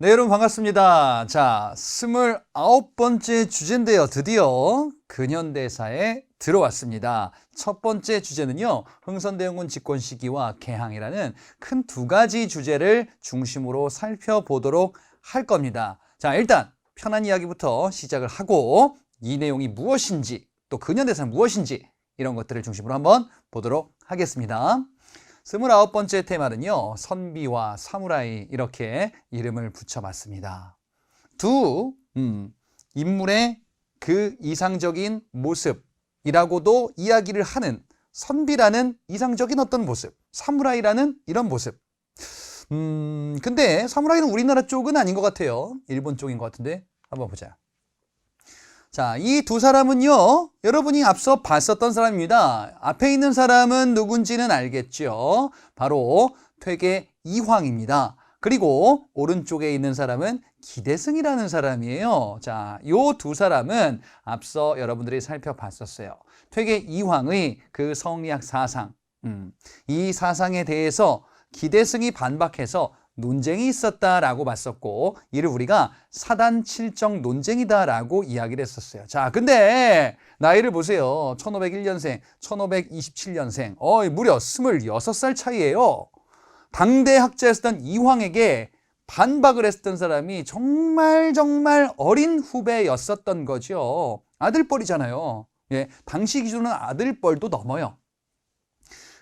네, 여러분 반갑습니다. 자, 29번째 주제인데요. 드디어 근현대사에 들어왔습니다. 첫 번째 주제는요, 흥선대원군 집권 시기와 개항이라는 큰 두 가지 주제를 중심으로 살펴보도록 할 겁니다. 자, 일단 편한 이야기부터 시작을 하고 이 내용이 무엇인지, 또 근현대사는 무엇인지 이런 것들을 중심으로 한번 보도록 하겠습니다. 29번째 테마는요, 선비와 사무라이 이렇게 이름을 붙여봤습니다. 두 인물의 그 이상적인 모습이라고도 이야기를 하는 선비라는 이상적인 어떤 모습, 사무라이라는 이런 모습. 근데 사무라이는 우리나라 쪽은 아닌 것 같아요. 일본 쪽인 것 같은데 한번 보자. 자, 이 두 사람은요, 여러분이 앞서 봤었던 사람입니다. 앞에 있는 사람은 누군지는 알겠죠? 바로 퇴계 이황입니다. 그리고 오른쪽에 있는 사람은 기대승이라는 사람이에요. 자, 요 두 사람은 앞서 여러분들이 살펴봤었어요. 퇴계 이황의 그 성리학 사상, 이 사상에 대해서 기대승이 반박해서 논쟁이 있었다라고 봤었고, 이를 우리가 사단칠정 논쟁이다라고 이야기를 했었어요. 자, 근데 나이를 보세요. 1501년생, 1527년생, 무려 26살 차이예요. 당대 학자였던 이황에게 반박을 했던 사람이 정말 어린 후배였었던 거죠. 아들뻘이잖아요. 예, 당시 기준은 아들뻘도 넘어요.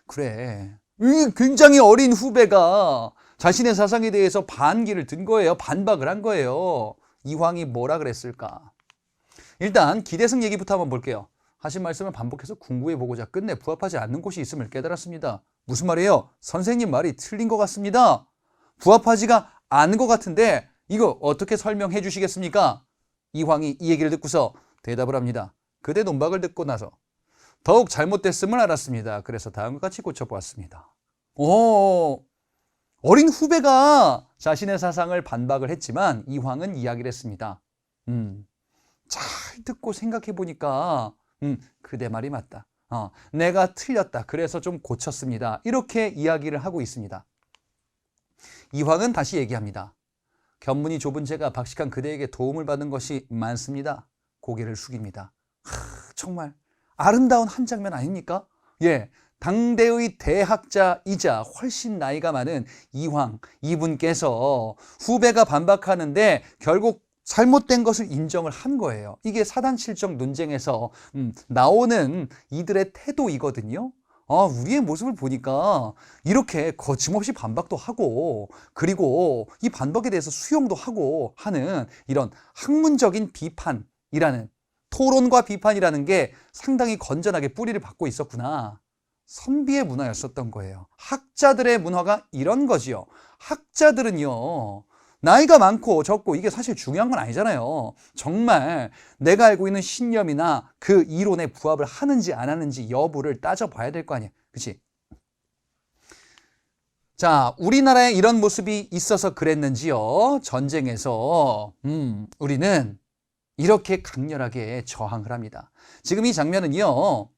그래, 굉장히 어린 후배가 자신의 사상에 대해서 반기를 든 거예요. 반박을 한 거예요. 이황이 뭐라 그랬을까? 일단 기대승 얘기부터 한번 볼게요. 하신 말씀을 반복해서 궁구해보고자 끝내 부합하지 않는 곳이 있음을 깨달았습니다. 무슨 말이에요? 선생님 말이 틀린 것 같습니다. 부합하지가 않은 것 같은데 이거 어떻게 설명해 주시겠습니까? 이황이 이 얘기를 듣고서 대답을 합니다. 그대 논박을 듣고 나서 더욱 잘못됐음을 알았습니다. 그래서 다음과 같이 고쳐보았습니다. 어린 후배가 자신의 사상을 반박을 했지만 이황은 이야기를 했습니다. 잘 듣고 생각해 보니까 그대 말이 맞다. 내가 틀렸다. 그래서 좀 고쳤습니다. 이렇게 이야기를 하고 있습니다. 이황은 다시 얘기합니다. 견문이 좁은 제가 박식한 그대에게 도움을 받은 것이 많습니다. 고개를 숙입니다. 정말 아름다운 한 장면 아닙니까? 예. 당대의 대학자이자 훨씬 나이가 많은 이황, 이분께서 후배가 반박하는데 결국 잘못된 것을 인정을 한 거예요. 이게 사단칠정 논쟁에서 나오는 이들의 태도이거든요. 우리의 모습을 보니까 이렇게 거침없이 반박도 하고, 그리고 이 반박에 대해서 수용도 하고 하는 이런 학문적인 비판이라는, 토론과 비판이라는 게 상당히 건전하게 뿌리를 받고 있었구나. 선비의 문화였었던 거예요. 학자들의 문화가 이런 거지요. 학자들은요, 나이가 많고 적고 이게 사실 중요한 건 아니잖아요. 정말 내가 알고 있는 신념이나 그 이론에 부합을 하는지 안 하는지 여부를 따져봐야 될 거 아니에요. 그치? 자, 우리나라에 이런 모습이 있어서 그랬는지요. 전쟁에서 우리는 이렇게 강렬하게 저항을 합니다. 지금 이 장면은요,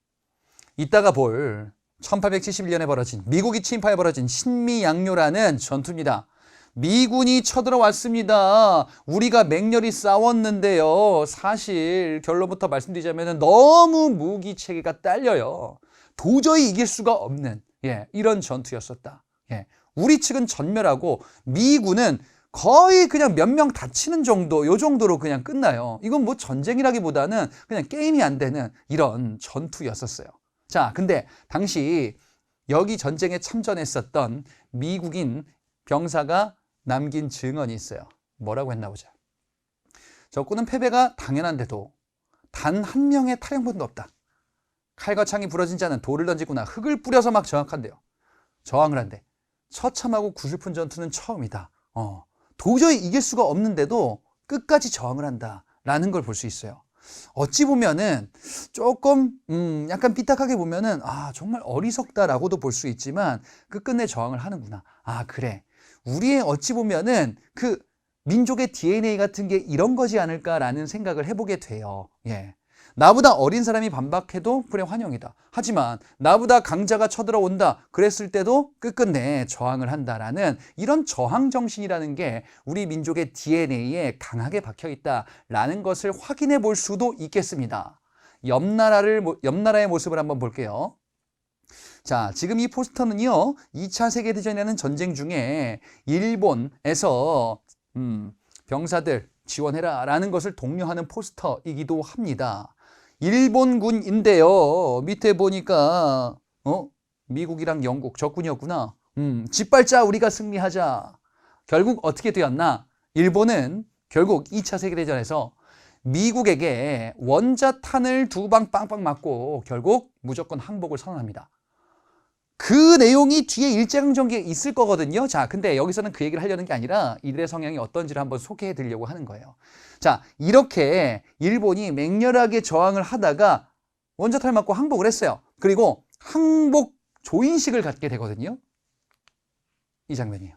이따가 볼 1871년에 벌어진, 미국이 침파해 벌어진 신미양요라는 전투입니다. 미군이 쳐들어왔습니다. 우리가 맹렬히 싸웠는데요. 사실 결론부터 말씀드리자면 너무 무기 체계가 딸려요. 도저히 이길 수가 없는 이런 전투였었다. 우리 측은 전멸하고 미군은 거의 그냥 몇 명 다치는 정도, 요 정도로 그냥 끝나요. 이건 뭐 전쟁이라기보다는 그냥 게임이 안 되는 이런 전투였었어요. 자, 근데 당시 여기 전쟁에 참전했었던 미국인 병사가 남긴 증언이 있어요. 뭐라고 했나 보자. 적군은 패배가 당연한데도 단 한 명의 탈영분도 없다. 칼과 창이 부러진 자는 돌을 던지거나 흙을 뿌려서 막 저항을 한대. 처참하고 구슬픈 전투는 처음이다. 도저히 이길 수가 없는데도 끝까지 저항을 한다라는 걸 볼 수 있어요. 어찌 보면은 조금 약간 삐딱하게 보면은 정말 어리석다라고도 볼 수 있지만 끝끝내 저항을 하는구나. 그래. 우리의 어찌 보면은 그 민족의 DNA 같은 게 이런 거지 않을까라는 생각을 해보게 돼요. 나보다 어린 사람이 반박해도 그래 환영이다. 하지만 나보다 강자가 쳐들어온다. 그랬을 때도 끝끝내 저항을 한다라는 이런 저항 정신이라는 게 우리 민족의 DNA에 강하게 박혀 있다라는 것을 확인해 볼 수도 있겠습니다. 옆나라의 모습을 한번 볼게요. 자, 지금 이 포스터는요, 2차 세계대전이라는 전쟁 중에 일본에서 병사들 지원해라 라는 것을 독려하는 포스터이기도 합니다. 일본군인데요, 밑에 보니까 미국이랑 영국 적군이었구나. 짓밟자, 우리가 승리하자. 결국 어떻게 되었나? 일본은 결국 2차 세계대전에서 미국에게 원자탄을 2방 빵빵 맞고 결국 무조건 항복을 선언합니다. 그 내용이 뒤에 일제강점기에 있을 거거든요. 자, 근데 여기서는 그 얘기를 하려는 게 아니라 이들의 성향이 어떤지를 한번 소개해 드리려고 하는 거예요. 자, 이렇게 일본이 맹렬하게 저항을 하다가 원자탄을 맞고 항복을 했어요. 그리고 항복 조인식을 갖게 되거든요. 이 장면이에요.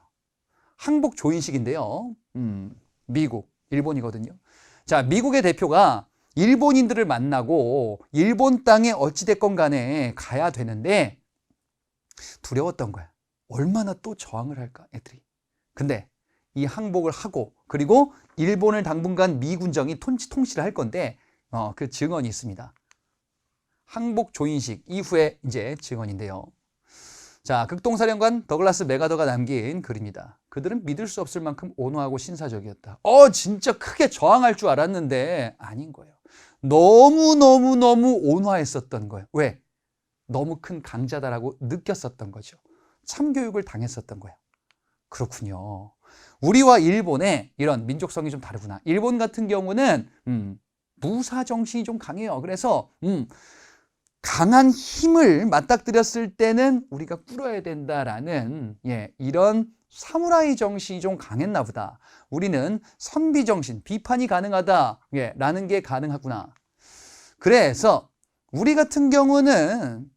항복 조인식인데요. 미국, 일본이거든요. 자, 미국의 대표가 일본인들을 만나고 일본 땅에 어찌됐건 간에 가야 되는데 두려웠던 거야. 얼마나 또 저항을 할까, 애들이. 근데 이 항복을 하고 그리고 일본을 당분간 미군정이 통치를 할 건데 그 증언이 있습니다. 항복 조인식 이후에 이제 증언인데요. 자, 극동사령관 더글라스 맥아더가 남긴 글입니다. 그들은 믿을 수 없을 만큼 온화하고 신사적이었다. 진짜 크게 저항할 줄 알았는데 아닌 거예요. 너무 온화했었던 거예요. 왜? 너무 큰 강자다라고 느꼈었던 거죠. 참교육을 당했었던 거예요. 그렇군요. 우리와 일본의 이런 민족성이 좀 다르구나. 일본 같은 경우는 무사정신이 좀 강해요. 그래서 강한 힘을 맞닥뜨렸을 때는 우리가 꿇어야 된다라는 이런 사무라이 정신이 좀 강했나 보다. 우리는 선비 정신, 비판이 가능하다 라는 게 가능하구나. 그래서 우리 같은 경우는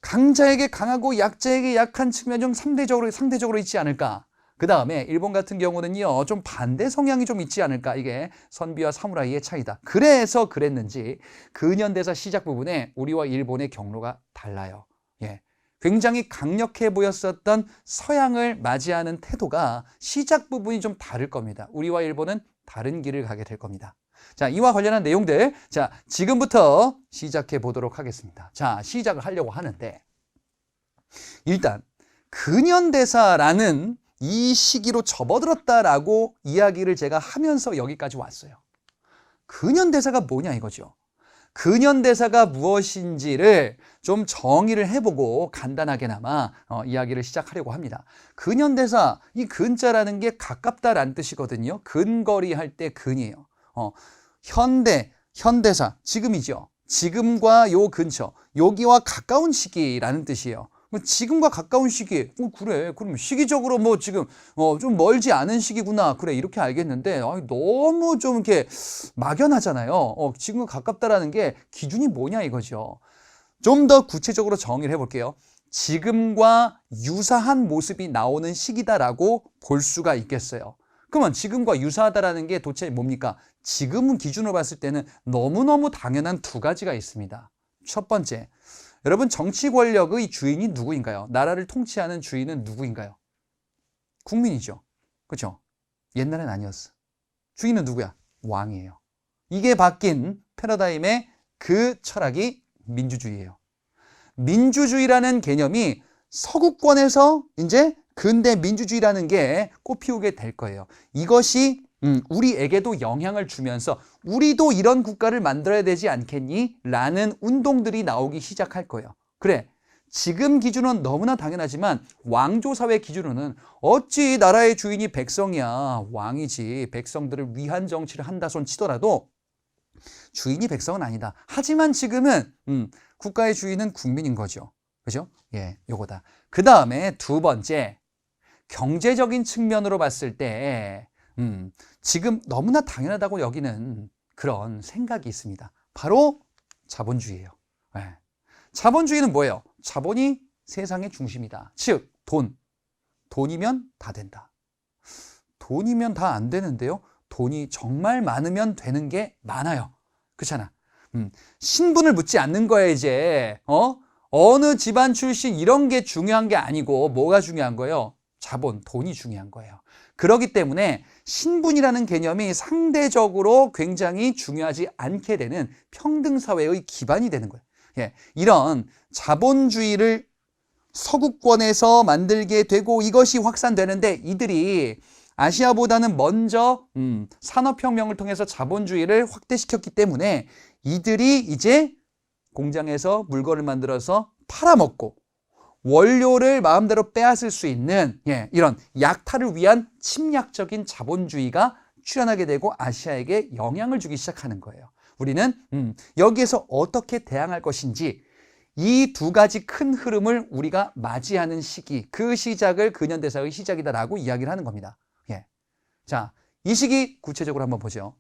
강자에게 강하고 약자에게 약한 측면이 좀 상대적으로 있지 않을까. 그 다음에 일본 같은 경우는요, 좀 반대 성향이 좀 있지 않을까. 이게 선비와 사무라이의 차이다. 그래서 그랬는지 근현대사 시작 부분에 우리와 일본의 경로가 달라요. 굉장히 강력해 보였었던 서양을 맞이하는 태도가 시작 부분이 좀 다를 겁니다. 우리와 일본은 다른 길을 가게 될 겁니다. 자, 이와 관련한 내용들, 자, 지금부터 시작해 보도록 하겠습니다. 자, 시작을 하려고 하는데, 일단, 근현대사라는 이 시기로 접어들었다라고 이야기를 제가 하면서 여기까지 왔어요. 근현대사가 뭐냐 이거죠. 근현대사가 무엇인지를 좀 정의를 해보고 간단하게나마 이야기를 시작하려고 합니다. 근현대사, 이 근자라는 게 가깝다라는 뜻이거든요. 근거리 할 때 근이에요. 현대사, 지금이죠. 지금과 요 근처, 여기와 가까운 시기라는 뜻이에요. 지금과 가까운 시기, 그래. 그럼 시기적으로 뭐 지금 좀 멀지 않은 시기구나. 그래, 이렇게 알겠는데 너무 좀 이렇게 막연하잖아요. 지금과 가깝다라는 게 기준이 뭐냐 이거죠. 좀 더 구체적으로 정의를 해볼게요. 지금과 유사한 모습이 나오는 시기다라고 볼 수가 있겠어요. 그러면 지금과 유사하다라는 게 도대체 뭡니까? 지금 기준으로 봤을 때는 너무너무 당연한 두 가지가 있습니다. 첫 번째, 여러분 정치 권력의 주인이 누구인가요? 나라를 통치하는 주인은 누구인가요? 국민이죠. 그렇죠? 옛날엔 아니었어. 주인은 누구야? 왕이에요. 이게 바뀐 패러다임의 그 철학이 민주주의예요. 민주주의라는 개념이 서구권에서 이제 근대 민주주의라는 게 꽃피우게 될 거예요. 이것이 우리에게도 영향을 주면서 우리도 이런 국가를 만들어야 되지 않겠니? 라는 운동들이 나오기 시작할 거예요. 그래, 지금 기준은 너무나 당연하지만 왕조사회 기준으로는 어찌 나라의 주인이 백성이야. 왕이지. 백성들을 위한 정치를 한다 손 치더라도 주인이 백성은 아니다. 하지만 지금은 국가의 주인은 국민인 거죠. 그죠? 요거다. 그 다음에 두 번째, 경제적인 측면으로 봤을 때 지금 너무나 당연하다고 여기는 그런 생각이 있습니다. 바로 자본주의예요. 자본주의는 뭐예요? 자본이 세상의 중심이다. 즉, 돈이면 다 된다. 돈이면 다 안 되는데요. 돈이 정말 많으면 되는 게 많아요. 그렇잖아. 신분을 묻지 않는 거예요, 이제. 어느 집안 출신 이런 게 중요한 게 아니고 뭐가 중요한 거예요? 자본, 돈이 중요한 거예요. 그렇기 때문에 신분이라는 개념이 상대적으로 굉장히 중요하지 않게 되는 평등사회의 기반이 되는 거예요. 예, 이런 자본주의를 서구권에서 만들게 되고 이것이 확산되는데 이들이 아시아보다는 먼저 산업혁명을 통해서 자본주의를 확대시켰기 때문에 이들이 이제 공장에서 물건을 만들어서 팔아먹고 원료를 마음대로 빼앗을 수 있는 이런 약탈을 위한 침략적인 자본주의가 출현하게 되고 아시아에게 영향을 주기 시작하는 거예요. 우리는 여기에서 어떻게 대항할 것인지 이 두 가지 큰 흐름을 우리가 맞이하는 시기, 그 시작을 근현대사의 시작이다라고 이야기를 하는 겁니다. 자, 이 시기 구체적으로 한번 보죠.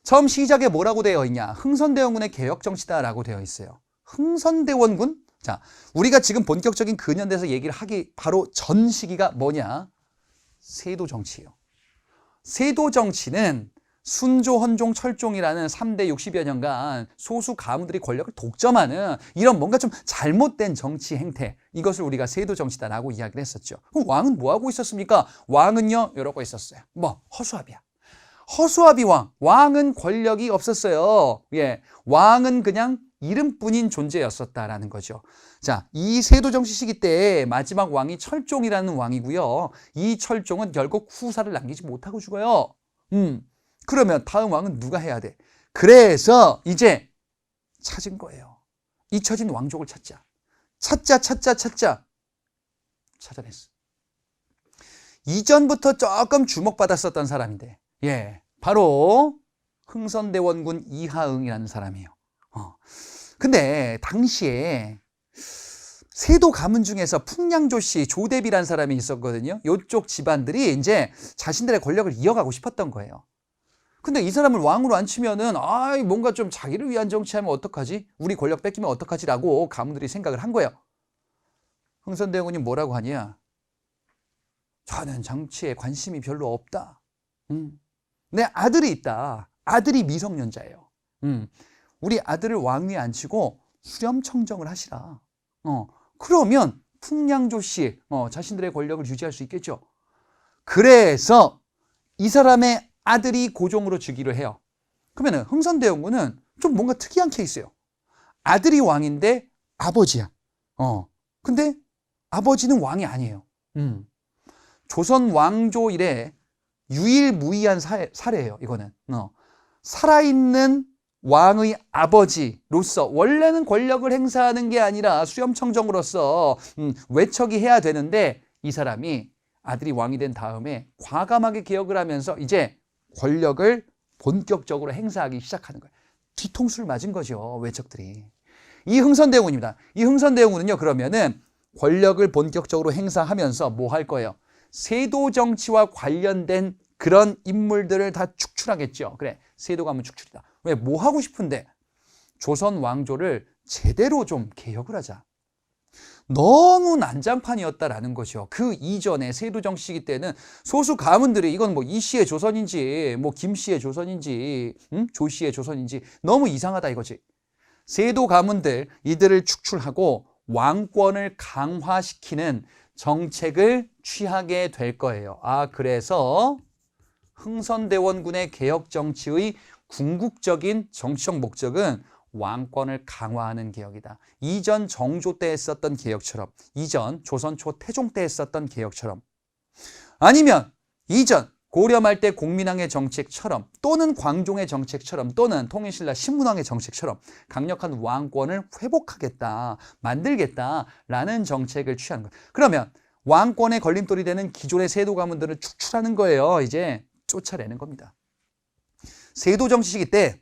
처음 시작에 뭐라고 되어 있냐? 흥선대원군의 개혁정치다라고 되어 있어요. 흥선대원군? 자, 우리가 지금 본격적인 근현대사 얘기를 하기 바로 전 시기가 뭐냐? 세도정치예요. 세도정치는 순조, 헌종, 철종이라는 3대 60여 년간 소수 가문들이 권력을 독점하는 이런 뭔가 좀 잘못된 정치 행태, 이것을 우리가 세도정치다라고 이야기를 했었죠. 그럼 왕은 뭐 하고 있었습니까? 왕은요, 이러고 있었어요. 허수아비야. 허수아비 왕. 왕은 권력이 없었어요. 왕은 그냥 이름뿐인 존재였었다라는 거죠. 자, 이 세도정치 시기 때 마지막 왕이 철종이라는 왕이고요. 이 철종은 결국 후사를 남기지 못하고 죽어요. 그러면 다음 왕은 누가 해야 돼? 그래서 이제 찾은 거예요. 잊혀진 왕족을 찾자. 찾아냈어. 이전부터 조금 주목받았었던 사람인데, 바로 흥선대원군 이하응이라는 사람이에요. 근데 당시에 세도 가문 중에서 풍량조씨, 조대비라는 사람이 있었거든요. 이쪽 집안들이 이제 자신들의 권력을 이어가고 싶었던 거예요. 근데 이 사람을 왕으로 앉히면은 뭔가 좀 자기를 위한 정치하면 어떡하지? 우리 권력 뺏기면 어떡하지라고 가문들이 생각을 한 거예요. 흥선대원군이 뭐라고 하냐? 저는 정치에 관심이 별로 없다. 내 아들이 있다. 아들이 미성년자예요. 우리 아들을 왕위에 앉히고 수렴청정을 하시라. 그러면 풍량조씨 자신들의 권력을 유지할 수 있겠죠. 그래서 이 사람의 아들이 고종으로 즉위를 해요. 그러면 흥선대원군은 좀 뭔가 특이한 케이스예요. 아들이 왕인데 아버지야. 근데 아버지는 왕이 아니에요. 조선 왕조 이래 유일무이한 사례예요. 이거는 살아있는 왕의 아버지로서 원래는 권력을 행사하는 게 아니라 수렴청정으로서 외척이 해야 되는데 이 사람이 아들이 왕이 된 다음에 과감하게 개혁을 하면서 이제 권력을 본격적으로 행사하기 시작하는 거예요. 뒤통수를 맞은 거죠, 외척들이. 이 흥선대원군입니다. 이 흥선대원군은요, 그러면은 권력을 본격적으로 행사하면서 뭐 할 거예요? 세도 정치와 관련된 그런 인물들을 다 축출하겠죠. 그래, 세도 가문 축출이다. 왜? 뭐 하고 싶은데? 조선 왕조를 제대로 좀 개혁을 하자. 너무 난장판이었다라는 거죠. 그 이전에 세도정 시기 때는 소수 가문들이 이건 뭐 이씨의 조선인지 뭐 김씨의 조선인지 조씨의 조선인지 너무 이상하다 이거지. 세도 가문들 이들을 축출하고 왕권을 강화시키는 정책을 취하게 될 거예요. 그래서 흥선대원군의 개혁 정치의 궁극적인 정치적 목적은 왕권을 강화하는 개혁이다. 이전 정조 때 했었던 개혁처럼, 이전 조선 초 태종 때 했었던 개혁처럼, 아니면 이전 고려 말 때 공민왕의 정책처럼, 또는 광종의 정책처럼, 또는 통일신라 신문왕의 정책처럼 강력한 왕권을 회복하겠다, 만들겠다라는 정책을 취하는 거예요. 그러면 왕권의 걸림돌이 되는 기존의 세도 가문들을 축출하는 거예요. 이제 쫓아내는 겁니다. 세도 정치 시기 때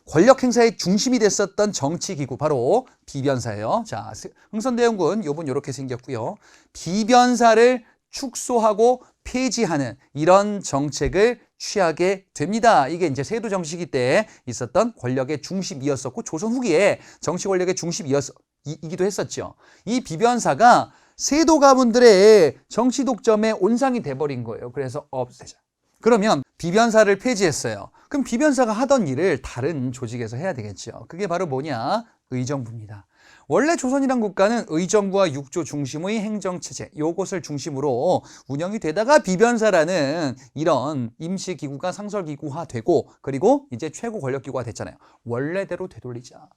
권력 행사의 중심이 됐었던 정치기구 바로 비변사예요. 자, 흥선대원군 요번 이렇게 생겼고요. 비변사를 축소하고 폐지하는 이런 정책을 취하게 됩니다. 이게 이제 세도 정치 시기 때 있었던 권력의 중심이었었고 조선 후기에 정치 권력의 중심이기도 했었죠. 이 비변사가 세도 가문들의 정치 독점의 온상이 돼버린 거예요. 그래서 없애자. 그러면 비변사를 폐지했어요. 그럼 비변사가 하던 일을 다른 조직에서 해야 되겠죠. 그게 바로 뭐냐? 의정부입니다. 원래 조선이란 국가는 의정부와 육조 중심의 행정체제, 요것을 중심으로 운영이 되다가 비변사라는 이런 임시기구가 상설기구화되고, 그리고 이제 최고 권력기구가 됐잖아요. 원래대로 되돌리자.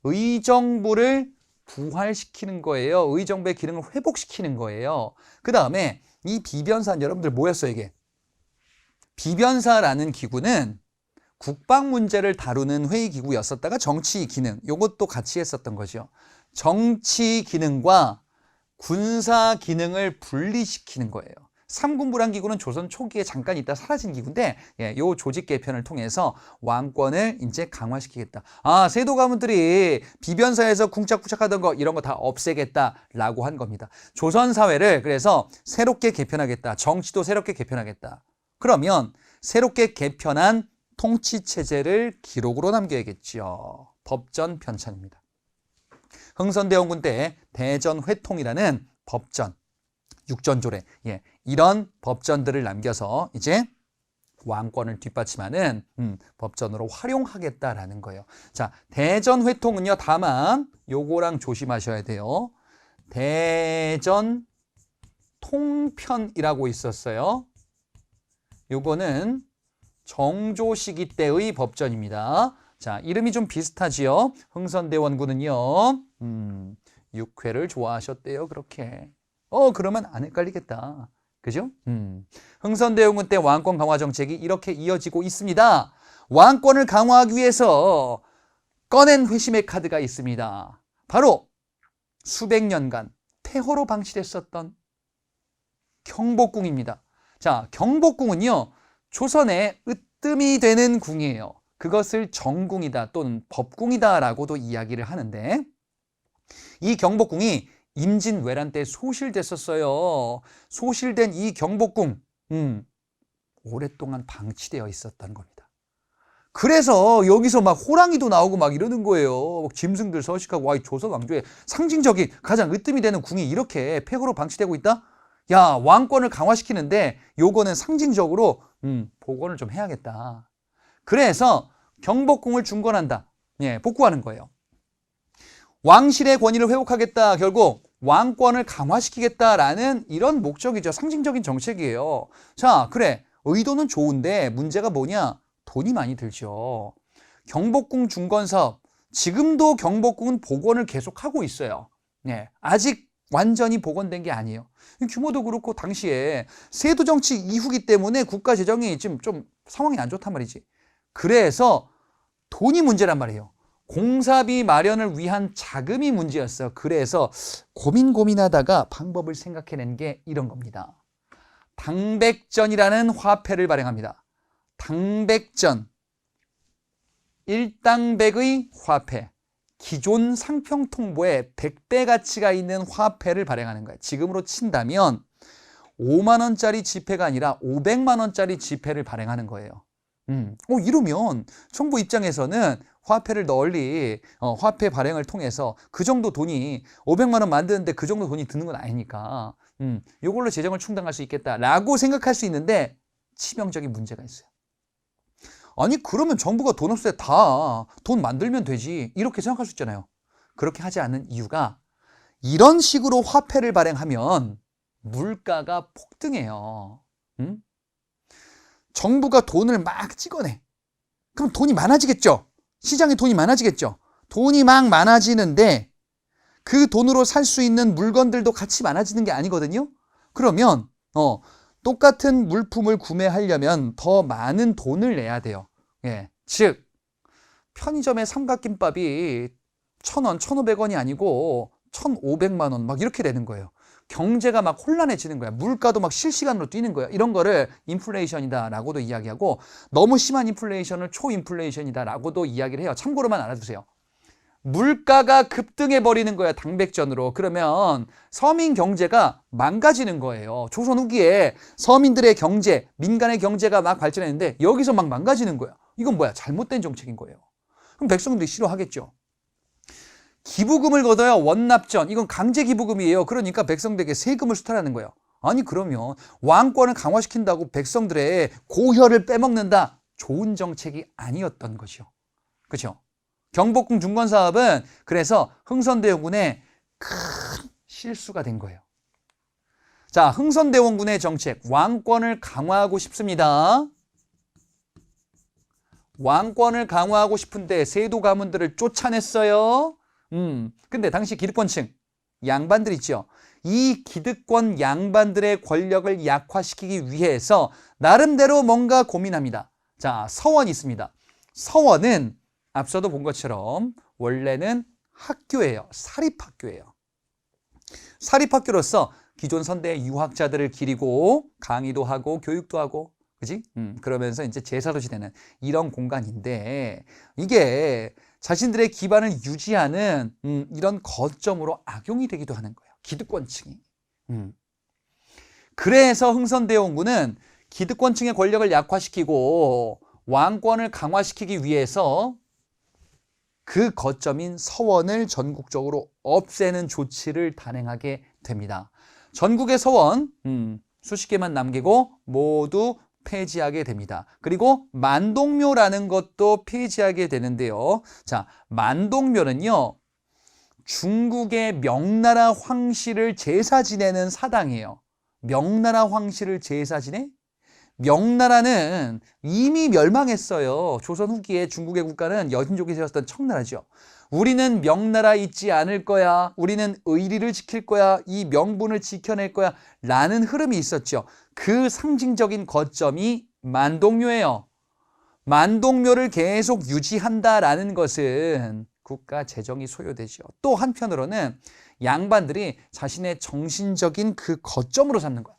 의정부를 부활시키는 거예요. 의정부의 기능을 회복시키는 거예요. 그 다음에 이 비변사, 여러분들 뭐였어요 이게? 비변사라는 기구는 국방 문제를 다루는 회의 기구였었다가 정치 기능, 요것도 같이 했었던 거죠. 정치 기능과 군사 기능을 분리시키는 거예요. 삼군부란 기구는 조선 초기에 잠깐 있다 사라진 기구인데, 요 조직 개편을 통해서 왕권을 이제 강화시키겠다. 세도 가문들이 비변사에서 쿵짝쿵짝하던 거 이런 거 다 없애겠다라고 한 겁니다. 조선 사회를 그래서 새롭게 개편하겠다. 정치도 새롭게 개편하겠다. 그러면 새롭게 개편한 통치체제를 기록으로 남겨야겠죠. 법전 편찬입니다. 흥선대원군 때 대전회통이라는 법전, 육전조례, 이런 법전들을 남겨서 이제 왕권을 뒷받침하는 법전으로 활용하겠다라는 거예요. 자, 대전회통은요, 다만 요거랑 조심하셔야 돼요. 대전통편이라고 있었어요. 요거는 정조 시기 때의 법전입니다. 자, 이름이 좀 비슷하지요. 흥선대원군은요, 6회를 좋아하셨대요, 그렇게. 그러면 안 헷갈리겠다. 그죠? 흥선대원군 때 왕권 강화 정책이 이렇게 이어지고 있습니다. 왕권을 강화하기 위해서 꺼낸 회심의 카드가 있습니다. 바로 수백 년간 폐허로 방치됐었던 경복궁입니다. 자, 경복궁은요, 조선의 으뜸이 되는 궁이에요. 그것을 정궁이다 또는 법궁이다라고도 이야기를 하는데, 이 경복궁이 임진왜란 때 소실됐었어요. 소실된 이 경복궁, 오랫동안 방치되어 있었던 겁니다. 그래서 여기서 막 호랑이도 나오고 막 이러는 거예요. 짐승들 서식하고, 와, 이 조선 왕조의 상징적인 가장 으뜸이 되는 궁이 이렇게 폐허로 방치되고 있다? 야, 왕권을 강화시키는데 요거는 상징적으로 복원을 좀 해야겠다. 그래서 경복궁을 중건한다. 복구하는 거예요. 왕실의 권위를 회복하겠다. 결국 왕권을 강화시키겠다라는 이런 목적이죠. 상징적인 정책이에요. 자, 그래. 의도는 좋은데 문제가 뭐냐? 돈이 많이 들죠. 경복궁 중건 사업. 지금도 경복궁은 복원을 계속하고 있어요. 아직 완전히 복원된 게 아니에요. 규모도 그렇고 당시에 세도 정치 이후기 때문에 국가 재정이 지금 좀 상황이 안 좋단 말이지. 그래서 돈이 문제란 말이에요. 공사비 마련을 위한 자금이 문제였어요. 그래서 고민하다가 방법을 생각해낸 게 이런 겁니다. 당백전이라는 화폐를 발행합니다. 당백전, 일당백의 화폐, 기존 상평통보에 100배 가치가 있는 화폐를 발행하는 거예요. 지금으로 친다면 5만 원짜리 지폐가 아니라 500만 원짜리 지폐를 발행하는 거예요. 이러면 정부 입장에서는 화폐를 널리 화폐 발행을 통해서 그 정도 돈이 500만 원 만드는데 그 정도 돈이 드는 건 아니니까 이걸로 재정을 충당할 수 있겠다라고 생각할 수 있는데 치명적인 문제가 있어요. 아니 그러면 정부가 돈 없을 때 다 돈 만들면 되지 이렇게 생각할 수 있잖아요. 그렇게 하지 않는 이유가 이런 식으로 화폐를 발행하면 물가가 폭등해요. 정부가 돈을 막 찍어내. 그럼 돈이 많아지겠죠. 시장에 돈이 많아지겠죠. 돈이 막 많아지는데 그 돈으로 살 수 있는 물건들도 같이 많아지는 게 아니거든요. 그러면 똑같은 물품을 구매하려면 더 많은 돈을 내야 돼요. 즉 편의점의 삼각김밥이 1,000원, 1,500원이 아니고 1,500만 원 막 이렇게 되는 거예요. 경제가 막 혼란해지는 거야. 물가도 막 실시간으로 뛰는 거야. 이런 거를 인플레이션이다라고도 이야기하고 너무 심한 인플레이션을 초인플레이션이다라고도 이야기를 해요. 참고로만 알아두세요. 물가가 급등해 버리는 거야. 당백전으로. 그러면 서민 경제가 망가지는 거예요. 조선 후기에 서민들의 경제, 민간의 경제가 막 발전했는데 여기서 막 망가지는 거야. 이건 뭐야? 잘못된 정책인 거예요. 그럼 백성들이 싫어하겠죠. 기부금을 걷어요. 원납전. 이건 강제 기부금이에요. 그러니까 백성들에게 세금을 수탈하는 거예요. 아니 그러면 왕권을 강화시킨다고 백성들의 고혈을 빼먹는다. 좋은 정책이 아니었던 것이요. 그렇죠? 경복궁 중건 사업은 그래서 흥선대원군의 큰 실수가 된 거예요. 자, 흥선대원군의 정책, 왕권을 강화하고 싶습니다. 왕권을 강화하고 싶은데 세도 가문들을 쫓아냈어요. 근데 당시 기득권층 양반들 있죠. 이 기득권 양반들의 권력을 약화시키기 위해서 나름대로 뭔가 고민합니다. 자, 서원이 있습니다. 서원은 앞서도 본 것처럼 원래는 학교예요. 사립학교예요. 사립학교로서 기존 선대의 유학자들을 기리고 강의도 하고 교육도 하고 그지? 그러면서 이제 제사도 지내는 이런 공간인데 이게 자신들의 기반을 유지하는 이런 거점으로 악용이 되기도 하는 거예요. 기득권층이. 그래서 흥선대원군은 기득권층의 권력을 약화시키고 왕권을 강화시키기 위해서 그 거점인 서원을 전국적으로 없애는 조치를 단행하게 됩니다. 전국의 서원 수십 개만 남기고 모두 폐지하게 됩니다. 그리고 만동묘라는 것도 폐지하게 되는데요. 자, 만동묘는요. 중국의 명나라 황실을 제사 지내는 사당이에요. 명나라 황실을 제사 지내? 명나라는 이미 멸망했어요. 조선 후기에 중국의 국가는 여진족이 세웠던 청나라죠. 우리는 명나라 잊지 않을 거야. 우리는 의리를 지킬 거야. 이 명분을 지켜낼 거야. 라는 흐름이 있었죠. 그 상징적인 거점이 만동묘예요. 만동묘를 계속 유지한다라는 것은 국가 재정이 소요되죠. 또 한편으로는 양반들이 자신의 정신적인 그 거점으로 삼는 거야.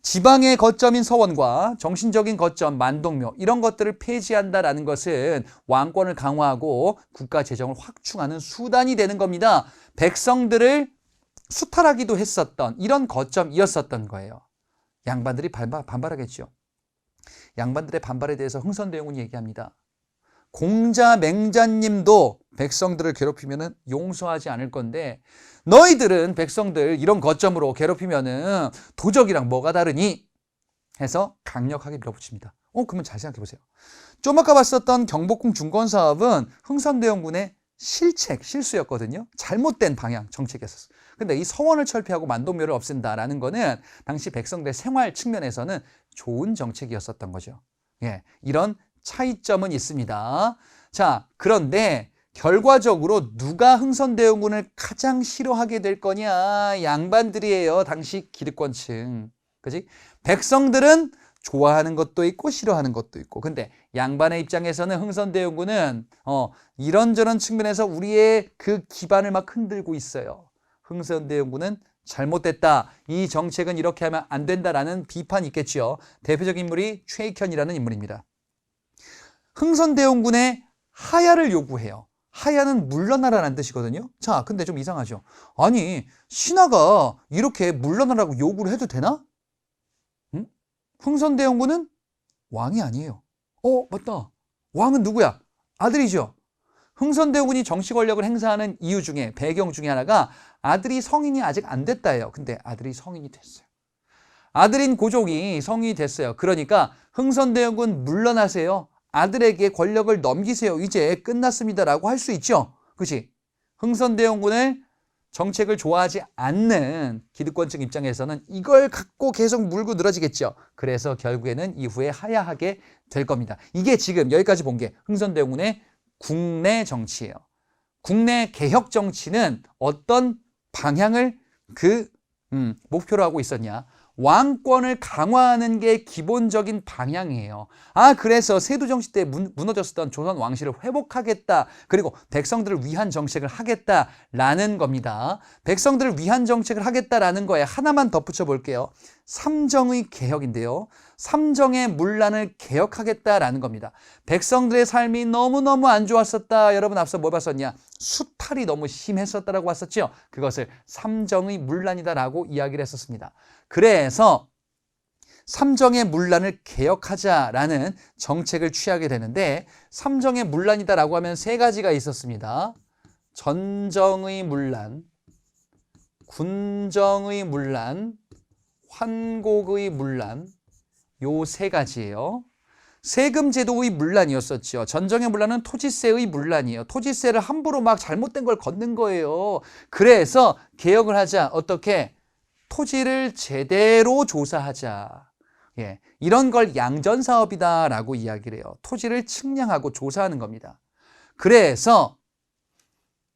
지방의 거점인 서원과 정신적인 거점 만동묘 이런 것들을 폐지한다라는 것은 왕권을 강화하고 국가 재정을 확충하는 수단이 되는 겁니다. 백성들을 수탈하기도 했었던 이런 거점이었었던 거예요. 양반들이 반발하겠죠. 양반들의 반발에 대해서 흥선대원군이 얘기합니다. 공자 맹자님도 백성들을 괴롭히면 용서하지 않을 건데 너희들은 백성들 이런 거점으로 괴롭히면 도적이랑 뭐가 다르니? 해서 강력하게 밀어붙입니다. 그러면 잘 생각해 보세요. 좀 아까 봤었던 경복궁 중건 사업은 흥선대원군의 실수였거든요. 잘못된 방향 정책이었어요. 근데 이 서원을 철폐하고 만동묘를 없앤다라는 거는 당시 백성들의 생활 측면에서는 좋은 정책이었었던 거죠. 예, 이런 차이점은 있습니다. 자, 그런데 결과적으로 누가 흥선대원군을 가장 싫어하게 될 거냐? 양반들이에요. 당시 기득권층. 그지? 백성들은 좋아하는 것도 있고 싫어하는 것도 있고. 근데 양반의 입장에서는 흥선대원군은 이런저런 측면에서 우리의 그 기반을 막 흔들고 있어요. 흥선대원군은 잘못됐다. 이 정책은 이렇게 하면 안 된다라는 비판이 있겠죠. 대표적인 인물이 최익현이라는 인물입니다. 흥선대원군의 하야를 요구해요. 하야는 물러나라는 뜻이거든요. 자, 근데 좀 이상하죠. 아니, 신하가 이렇게 물러나라고 요구를 해도 되나? 흥선대원군은 왕이 아니에요. 맞다. 왕은 누구야? 아들이죠. 흥선대원군이 정치 권력을 행사하는 이유 중에 배경 중에 하나가 아들이 성인이 아직 안 됐다예요. 근데 아들이 성인이 됐어요. 아들인 고종이 성인이 됐어요. 그러니까 흥선대원군 물러나세요. 아들에게 권력을 넘기세요. 이제 끝났습니다라고 할 수 있죠. 그렇지? 흥선대원군의 정책을 좋아하지 않는 기득권층 입장에서는 이걸 갖고 계속 물고 늘어지겠죠. 그래서 결국에는 이후에 하야하게 될 겁니다. 이게 지금 여기까지 본 게 흥선대원군의 국내 정치예요. 국내 개혁 정치는 어떤 방향을 목표로 하고 있었냐? 왕권을 강화하는 게 기본적인 방향이에요. 그래서 세두 정치 때 무너졌었던 조선 왕실을 회복하겠다. 그리고 백성들을 위한 정책을 하겠다라는 겁니다. 백성들을 위한 정책을 하겠다라는 거에 하나만 덧붙여 볼게요. 삼정의 개혁인데요. 삼정의 문란을 개혁하겠다라는 겁니다. 백성들의 삶이 너무너무 안 좋았었다. 여러분 앞서 뭐 봤었냐? 수탈이 너무 심했었다라고 봤었죠. 그것을 삼정의 문란이다라고 이야기를 했었습니다. 그래서 삼정의 문란을 개혁하자라는 정책을 취하게 되는데 삼정의 문란이다라고 하면 세 가지가 있었습니다. 전정의 문란, 군정의 문란, 환곡의 문란, 요 세 가지예요. 세금 제도의 문란이었었죠. 전정의 문란은 토지세의 문란이에요. 토지세를 함부로 막 잘못된 걸 걷는 거예요. 그래서 개혁을 하자. 어떻게? 토지를 제대로 조사하자. 예, 이런 걸 양전사업이다라고 이야기를 해요. 토지를 측량하고 조사하는 겁니다. 그래서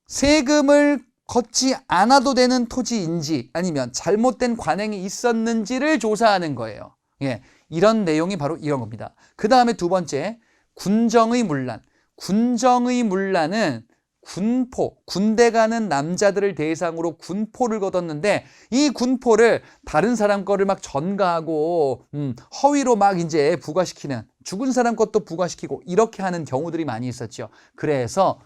세금을 걷지 않아도 되는 토지인지 아니면 잘못된 관행이 있었는지를 조사하는 거예요. 예, 이런 내용이 바로 이런 겁니다. 그 다음에 두 번째, 군정의 문란. 군정의 문란은 군포, 군대 가는 남자들을 대상으로 군포를 거뒀는데 이 군포를 다른 사람 거를 막 전가하고 허위로 막 이제 부과시키는, 죽은 사람 것도 부과시키고 이렇게 하는 경우들이 많이 있었죠. 그래서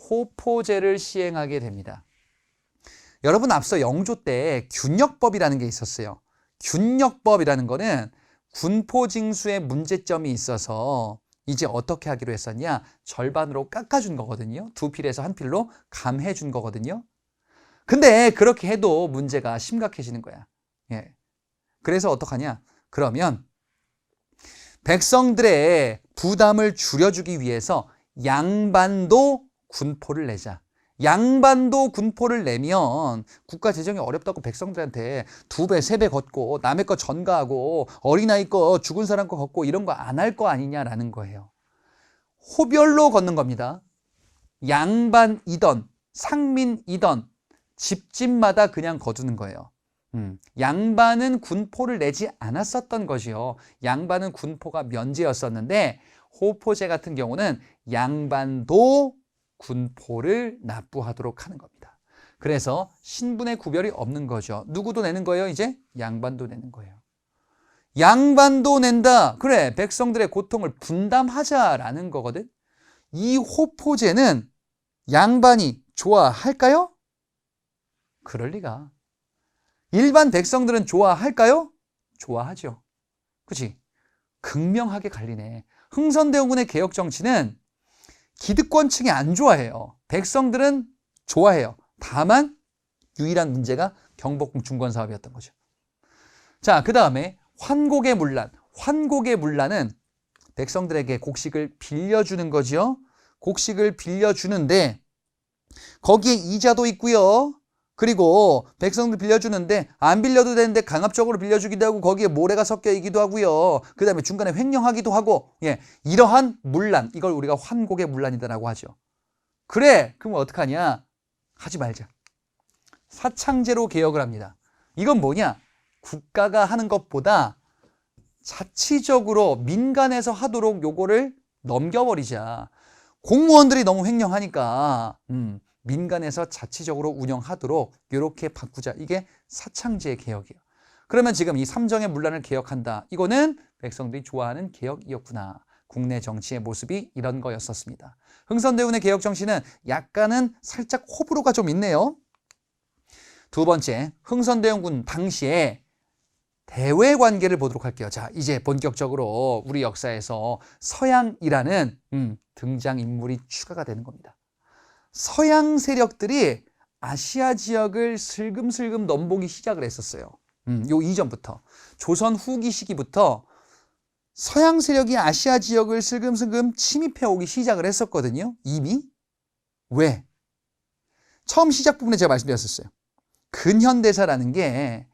호포제를 시행하게 됩니다. 여러분 앞서 영조 때 균역법이라는 게 있었어요. 균역법이라는 거는 군포징수에 문제점이 있어서 이제 어떻게 하기로 했었냐? 절반으로 깎아준 거거든요. 두 필에서 한 필로 감해준 거거든요. 근데 그렇게 해도 문제가 심각해지는 거야. 예. 그래서 어떡하냐? 그러면 백성들의 부담을 줄여주기 위해서 양반도 군포를 내자. 양반도 군포를 내면 국가 재정이 어렵다고 백성들한테 2배, 3배 걷고 남의 거 전가하고 어린아이 거 죽은 사람 거 걷고 이런 거 안 할 거 아니냐라는 거예요. 호별로 걷는 겁니다. 양반이던 상민이던 집집마다 그냥 거두는 거예요. 양반은 군포를 내지 않았었던 것이요. 양반은 군포가 면제였었는데 호포제 같은 경우는 양반도 군포를 납부하도록 하는 겁니다. 그래서 신분의 구별이 없는 거죠. 누구도 내는 거예요, 이제? 양반도 내는 거예요. 양반도 낸다. 그래, 백성들의 고통을 분담하자라는 거거든. 이 호포제는 양반이 좋아할까요? 그럴 리가. 일반 백성들은 좋아할까요? 좋아하죠. 그치? 극명하게 갈리네. 흥선대원군의 개혁 정치는 기득권층이 안 좋아해요. 백성들은 좋아해요. 다만 유일한 문제가 경복궁 중건 사업이었던 거죠. 자, 그 다음에 환곡의 문란. 환곡의 문란은 백성들에게 곡식을 빌려주는 거죠. 곡식을 빌려주는데 거기에 이자도 있고요. 그리고 백성들 빌려주는데 안 빌려도 되는데 강압적으로 빌려주기도 하고 거기에 모래가 섞여 있기도 하고요. 그 다음에 중간에 횡령하기도 하고, 예, 이러한 문란, 이걸 우리가 환곡의 문란이다라고 하죠. 그래, 그럼 어떡하냐? 하지 말자. 사창제로 개혁을 합니다. 이건 뭐냐? 국가가 하는 것보다 자치적으로 민간에서 하도록 요거를 넘겨버리자. 공무원들이 너무 횡령하니까 민간에서 자치적으로 운영하도록 이렇게 바꾸자. 이게 사창제 개혁이에요. 그러면 지금 이 삼정의 문란을 개혁한다. 이거는 백성들이 좋아하는 개혁이었구나. 국내 정치의 모습이 이런 거였었습니다. 흥선대원의 개혁 정치는 약간은 살짝 호불호가 좀 있네요. 두 번째, 흥선대원군 당시에 대외 관계를 보도록 할게요. 자, 이제 본격적으로 우리 역사에서 서양이라는 등장인물이 추가가 되는 겁니다. 서양 세력들이 아시아 지역을 슬금슬금 넘보기 시작을 했었어요. 요 이전부터. 조선 후기 시기부터 서양 세력이 아시아 지역을 슬금슬금 침입해 오기 시작을 했었거든요. 이미. 왜? 처음 시작 부분에 제가 말씀드렸었어요. 근현대사라는 게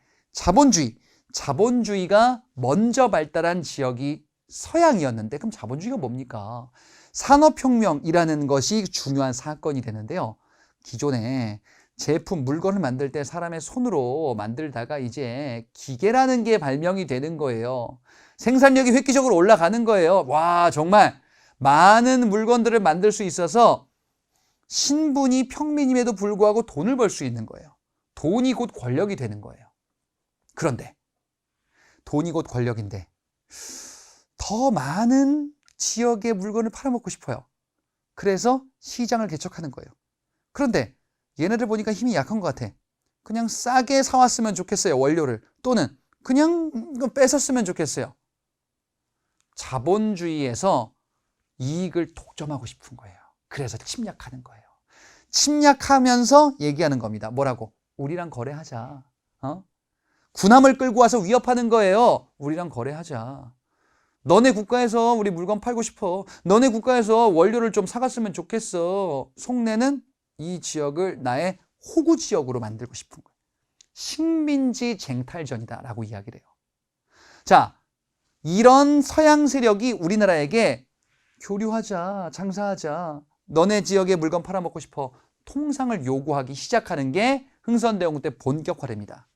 자본주의가 먼저 발달한 지역이 서양이었는데, 그럼 자본주의가 뭡니까? 산업혁명이라는 것이 중요한 사건이 되는데요. 기존에 제품, 물건을 만들 때 사람의 손으로 만들다가 이제 기계라는 게 발명이 되는 거예요. 생산력이 획기적으로 올라가는 거예요. 와, 정말 많은 물건들을 만들 수 있어서 신분이 평민임에도 불구하고 돈을 벌 수 있는 거예요. 돈이 곧 권력이 되는 거예요. 그런데 돈이 곧 권력인데 더 많은 지역의 물건을 팔아먹고 싶어요. 그래서 시장을 개척하는 거예요. 그런데 얘네들 보니까 힘이 약한 것 같아. 그냥 싸게 사왔으면 좋겠어요, 원료를. 또는 그냥 뺏었으면 좋겠어요. 자본주의에서 이익을 독점하고 싶은 거예요. 그래서 침략하는 거예요. 침략하면서 얘기하는 겁니다. 뭐라고? 우리랑 거래하자. 군함을 끌고 와서 위협하는 거예요. 우리랑 거래하자. 너네 국가에서 우리 물건 팔고 싶어. 너네 국가에서 원료를 좀 사갔으면 좋겠어. 속내는 이 지역을 나의 호구 지역으로 만들고 싶은 거예요. 식민지 쟁탈전이다라고 이야기를 해요. 자, 이런 서양 세력이 우리나라에게 교류하자, 장사하자, 너네 지역에 물건 팔아먹고 싶어, 통상을 요구하기 시작하는 게 흥선대원군 때 본격화됩니다.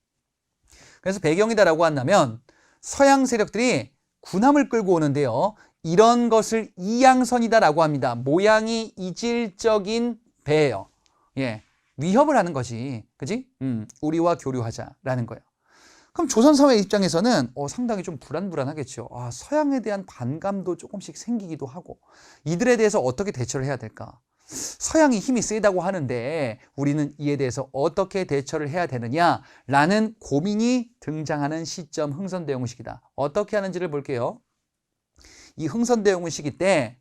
그래서 배경이다라고 한다면 서양 세력들이 군함을 끌고 오는데요. 이런 것을 이양선이다라고 합니다. 모양이 이질적인 배예요. 예, 위협을 하는 거지, 그지? 우리와 교류하자라는 거예요. 그럼 조선사회 입장에서는 상당히 좀 불안하겠죠. 서양에 대한 반감도 조금씩 생기기도 하고, 이들에 대해서 어떻게 대처를 해야 될까? 서양이 힘이 세다고 하는데 우리는 이에 대해서 어떻게 대처를 해야 되느냐라는 고민이 등장하는 시점 흥선대원군 시기다. 어떻게 하는지를 볼게요. 이 흥선대원군 시기 때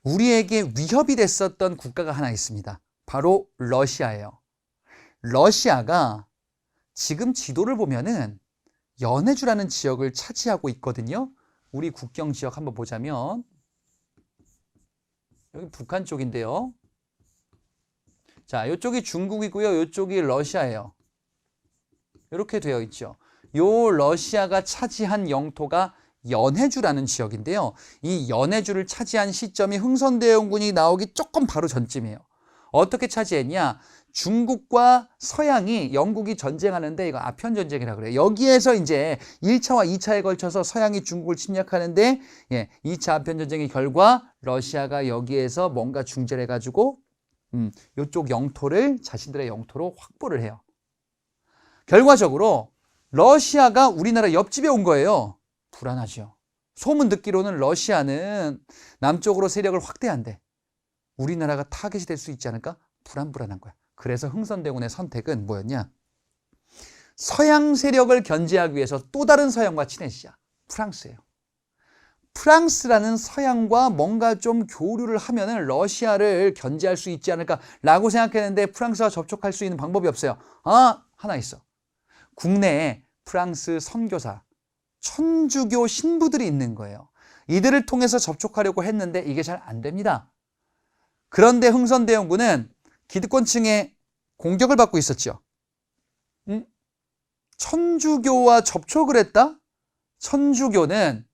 우리에게 위협이 됐었던 국가가 하나 있습니다. 바로 러시아예요. 러시아가 지금 지도를 보면은 연해주라는 지역을 차지하고 있거든요. 우리 국경 지역 한번 보자면 여기 북한 쪽인데요. 자, 이쪽이 중국이고요. 이쪽이 러시아예요. 이렇게 되어 있죠. 요 러시아가 차지한 영토가 연해주라는 지역인데요. 이 연해주를 차지한 시점이 흥선대원군이 나오기 조금 바로 전쯤이에요. 어떻게 차지했냐? 중국과 서양이, 영국이 전쟁하는데 이거 아편전쟁이라고 그래요. 여기에서 이제 1차와 2차에 걸쳐서 서양이 중국을 침략하는데 2차 아편전쟁의 결과 러시아가 여기에서 뭔가 중재를 해가지고 이쪽 영토를 자신들의 영토로 확보를 해요. 결과적으로 러시아가 우리나라 옆집에 온 거예요. 불안하죠. 소문 듣기로는 러시아는 남쪽으로 세력을 확대한대. 우리나라가 타겟이 될 수 있지 않을까? 불안한 거야. 그래서 흥선대원군의 선택은 뭐였냐? 서양 세력을 견제하기 위해서 또 다른 서양과 친해지자. 프랑스예요. 프랑스라는 서양과 뭔가 좀 교류를 하면은 러시아를 견제할 수 있지 않을까라고 생각했는데 프랑스와 접촉할 수 있는 방법이 없어요. 하나 있어. 국내에 프랑스 선교사, 천주교 신부들이 있는 거예요. 이들을 통해서 접촉하려고 했는데 이게 잘 안 됩니다. 그런데 흥선대원군은 기득권층의 공격을 받고 있었죠. 천주교와 접촉을 했다? 천주교는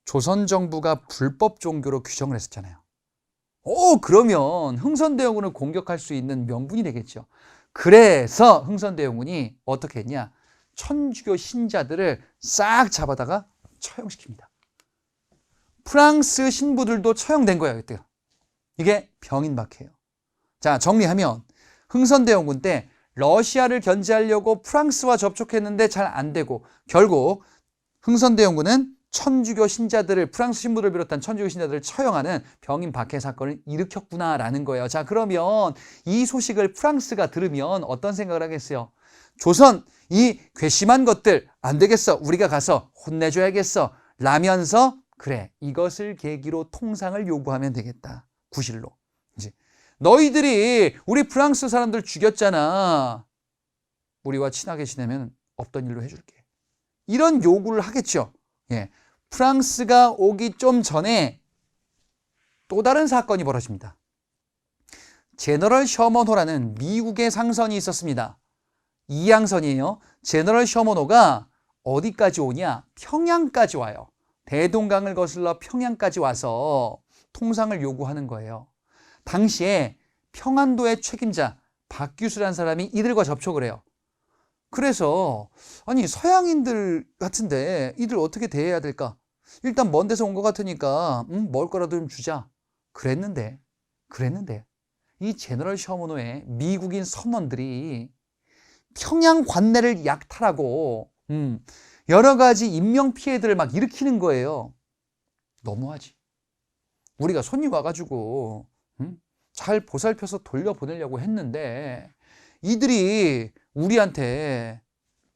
조선 정부가 불법 종교로 규정을 했었잖아요. 그러면 흥선대원군을 공격할 수 있는 명분이 되겠죠. 그래서 흥선대원군이 어떻게 했냐? 천주교 신자들을 싹 잡아다가 처형시킵니다. 프랑스 신부들도 처형된 거예요, 그때. 이게 병인박해예요. 자, 정리하면 흥선대원군 때 러시아를 견제하려고 프랑스와 접촉했는데 잘 안 되고 결국 흥선대원군은 천주교 신자들을, 프랑스 신부를 비롯한 천주교 신자들을 처형하는 병인박해 사건을 일으켰구나라는 거예요. 자, 그러면 이 소식을 프랑스가 들으면 어떤 생각을 하겠어요? 조선, 이 괘씸한 것들 안 되겠어. 우리가 가서 혼내줘야겠어. 라면서 그래, 이것을 계기로 통상을 요구하면 되겠다. 구실로. 이제 너희들이 우리 프랑스 사람들 죽였잖아. 우리와 친하게 지내면 없던 일로 해줄게. 이런 요구를 하겠죠. 프랑스가 오기 좀 전에 또 다른 사건이 벌어집니다. 제너럴 셔먼호라는 미국의 상선이 있었습니다. 이양선이에요. 제너럴 셔먼호가 어디까지 오냐? 평양까지 와요. 대동강을 거슬러 평양까지 와서 통상을 요구하는 거예요. 당시에 평안도의 책임자 박규수라는 사람이 이들과 접촉을 해요. 그래서 아니 서양인들 같은데 이들 어떻게 대해야 될까? 일단 먼 데서 온 것 같으니까 먹을 거라도 좀 주자. 그랬는데 이 제너럴 셔먼호의 미국인 선원들이 평양 관내를 약탈하고 여러 가지 인명피해들을 막 일으키는 거예요. 너무하지. 우리가 손님 와가지고 잘 보살펴서 돌려보내려고 했는데 이들이 우리한테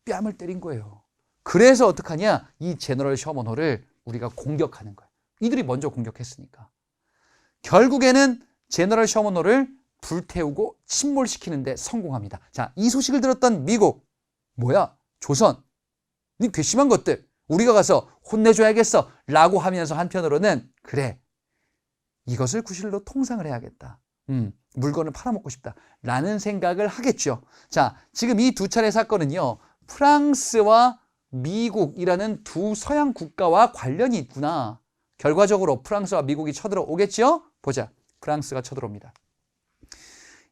뺨을 때린 거예요. 그래서 어떡하냐? 이 제너럴 셔먼호를 우리가 공격하는 거예요. 이들이 먼저 공격했으니까. 결국에는 제너럴 셔먼호를 불태우고 침몰시키는 데 성공합니다. 자, 이 소식을 들었던 미국, 뭐야? 조선, 이 괘씸한 것들 우리가 가서 혼내줘야겠어 라고 하면서 한편으로는 그래, 이것을 구실로 통상을 해야겠다. 물건을 팔아먹고 싶다 라는 생각을 하겠죠. 자, 지금 이 두 차례 사건은요, 프랑스와 미국이라는 두 서양 국가와 관련이 있구나. 결과적으로 프랑스와 미국이 쳐들어오겠죠? 보자. 프랑스가 쳐들어옵니다.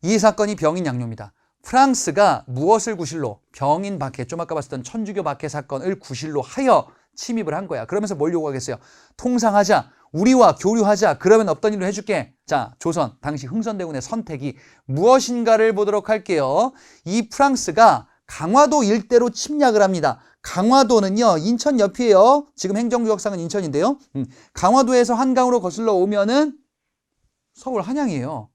이 사건이 병인 양요입니다. 프랑스가 무엇을 구실로? 병인 박해, 좀 아까 봤었던 천주교 박해 사건을 구실로 하여 침입을 한 거야. 그러면서 뭘 요구하겠어요? 통상하자, 우리와 교류하자, 그러면 없던 일로 해줄게. 자, 조선, 당시 흥선대군의 선택이 무엇인가를 보도록 할게요. 이 프랑스가 강화도 일대로 침략을 합니다. 강화도는요, 인천 옆이에요. 지금 행정구역상은 인천인데요. 강화도에서 한강으로 거슬러 오면은 서울 한양이에요.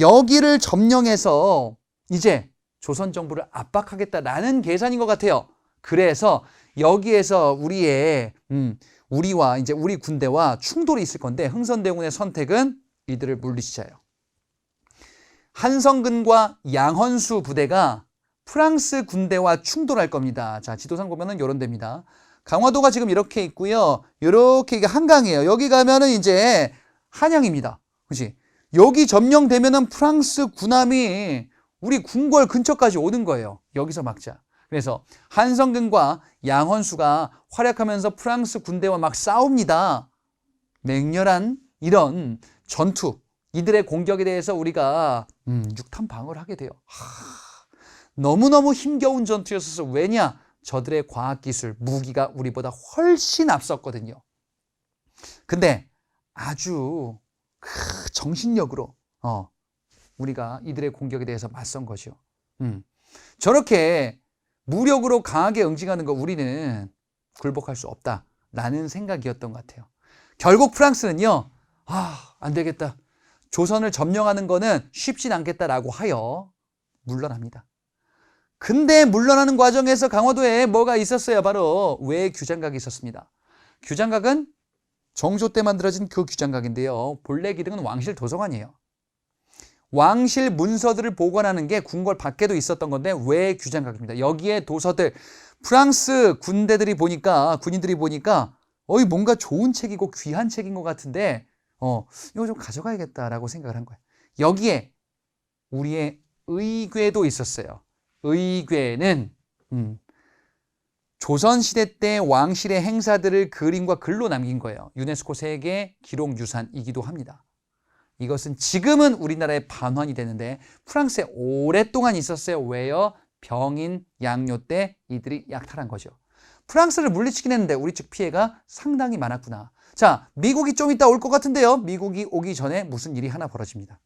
여기를 점령해서 이제 조선 정부를 압박하겠다라는 계산인 것 같아요. 그래서 여기에서 우리와 이제 우리 군대와 충돌이 있을 건데 흥선대군의 선택은 이들을 물리치자예요. 한성근과 양헌수 부대가 프랑스 군대와 충돌할 겁니다. 자, 지도상 보면은 이런 데입니다. 강화도가 지금 이렇게 있고요. 이렇게 이게 한강이에요. 여기 가면은 이제 한양입니다. 그렇지? 여기 점령되면은 프랑스 군함이 우리 궁궐 근처까지 오는 거예요. 여기서 막자. 그래서 한성근과 양헌수가 활약하면서 프랑스 군대와 막 싸웁니다. 맹렬한 이런 전투, 이들의 공격에 대해서 우리가 육탄 방어를 하게 돼요. 너무너무 힘겨운 전투였어서 왜냐? 저들의 과학기술, 무기가 우리보다 훨씬 앞섰거든요. 근데 아주 정신력으로 우리가 이들의 공격에 대해서 맞선 거죠. 저렇게 무력으로 강하게 응징하는 거 우리는 굴복할 수 없다라는 생각이었던 것 같아요. 결국 프랑스는요, 안 되겠다. 조선을 점령하는 거는 쉽진 않겠다라고 하여 물러납니다. 근데 물러나는 과정에서 강화도에 뭐가 있었어요? 바로 외규장각이 있었습니다. 규장각은 정조 때 만들어진 그 규장각인데요. 본래 기능은 왕실 도서관이에요. 왕실 문서들을 보관하는 게 궁궐 밖에도 있었던 건데 외규장각입니다. 여기에 도서들, 프랑스 군인들이 보니까 뭔가 좋은 책이고 귀한 책인 것 같은데 이거 좀 가져가야겠다라고 생각을 한 거예요. 여기에 우리의 의궤도 있었어요. 의궤는 조선시대 때 왕실의 행사들을 그림과 글로 남긴 거예요. 유네스코 세계 기록유산이기도 합니다. 이것은 지금은 우리나라의 반환이 되는데 프랑스에 오랫동안 있었어요. 왜요? 병인 양요 때 이들이 약탈한 거죠. 프랑스를 물리치긴 했는데 우리 측 피해가 상당히 많았구나. 자, 미국이 좀 이따 올 것 같은데요. 미국이 오기 전에 무슨 일이 하나 벌어집니다.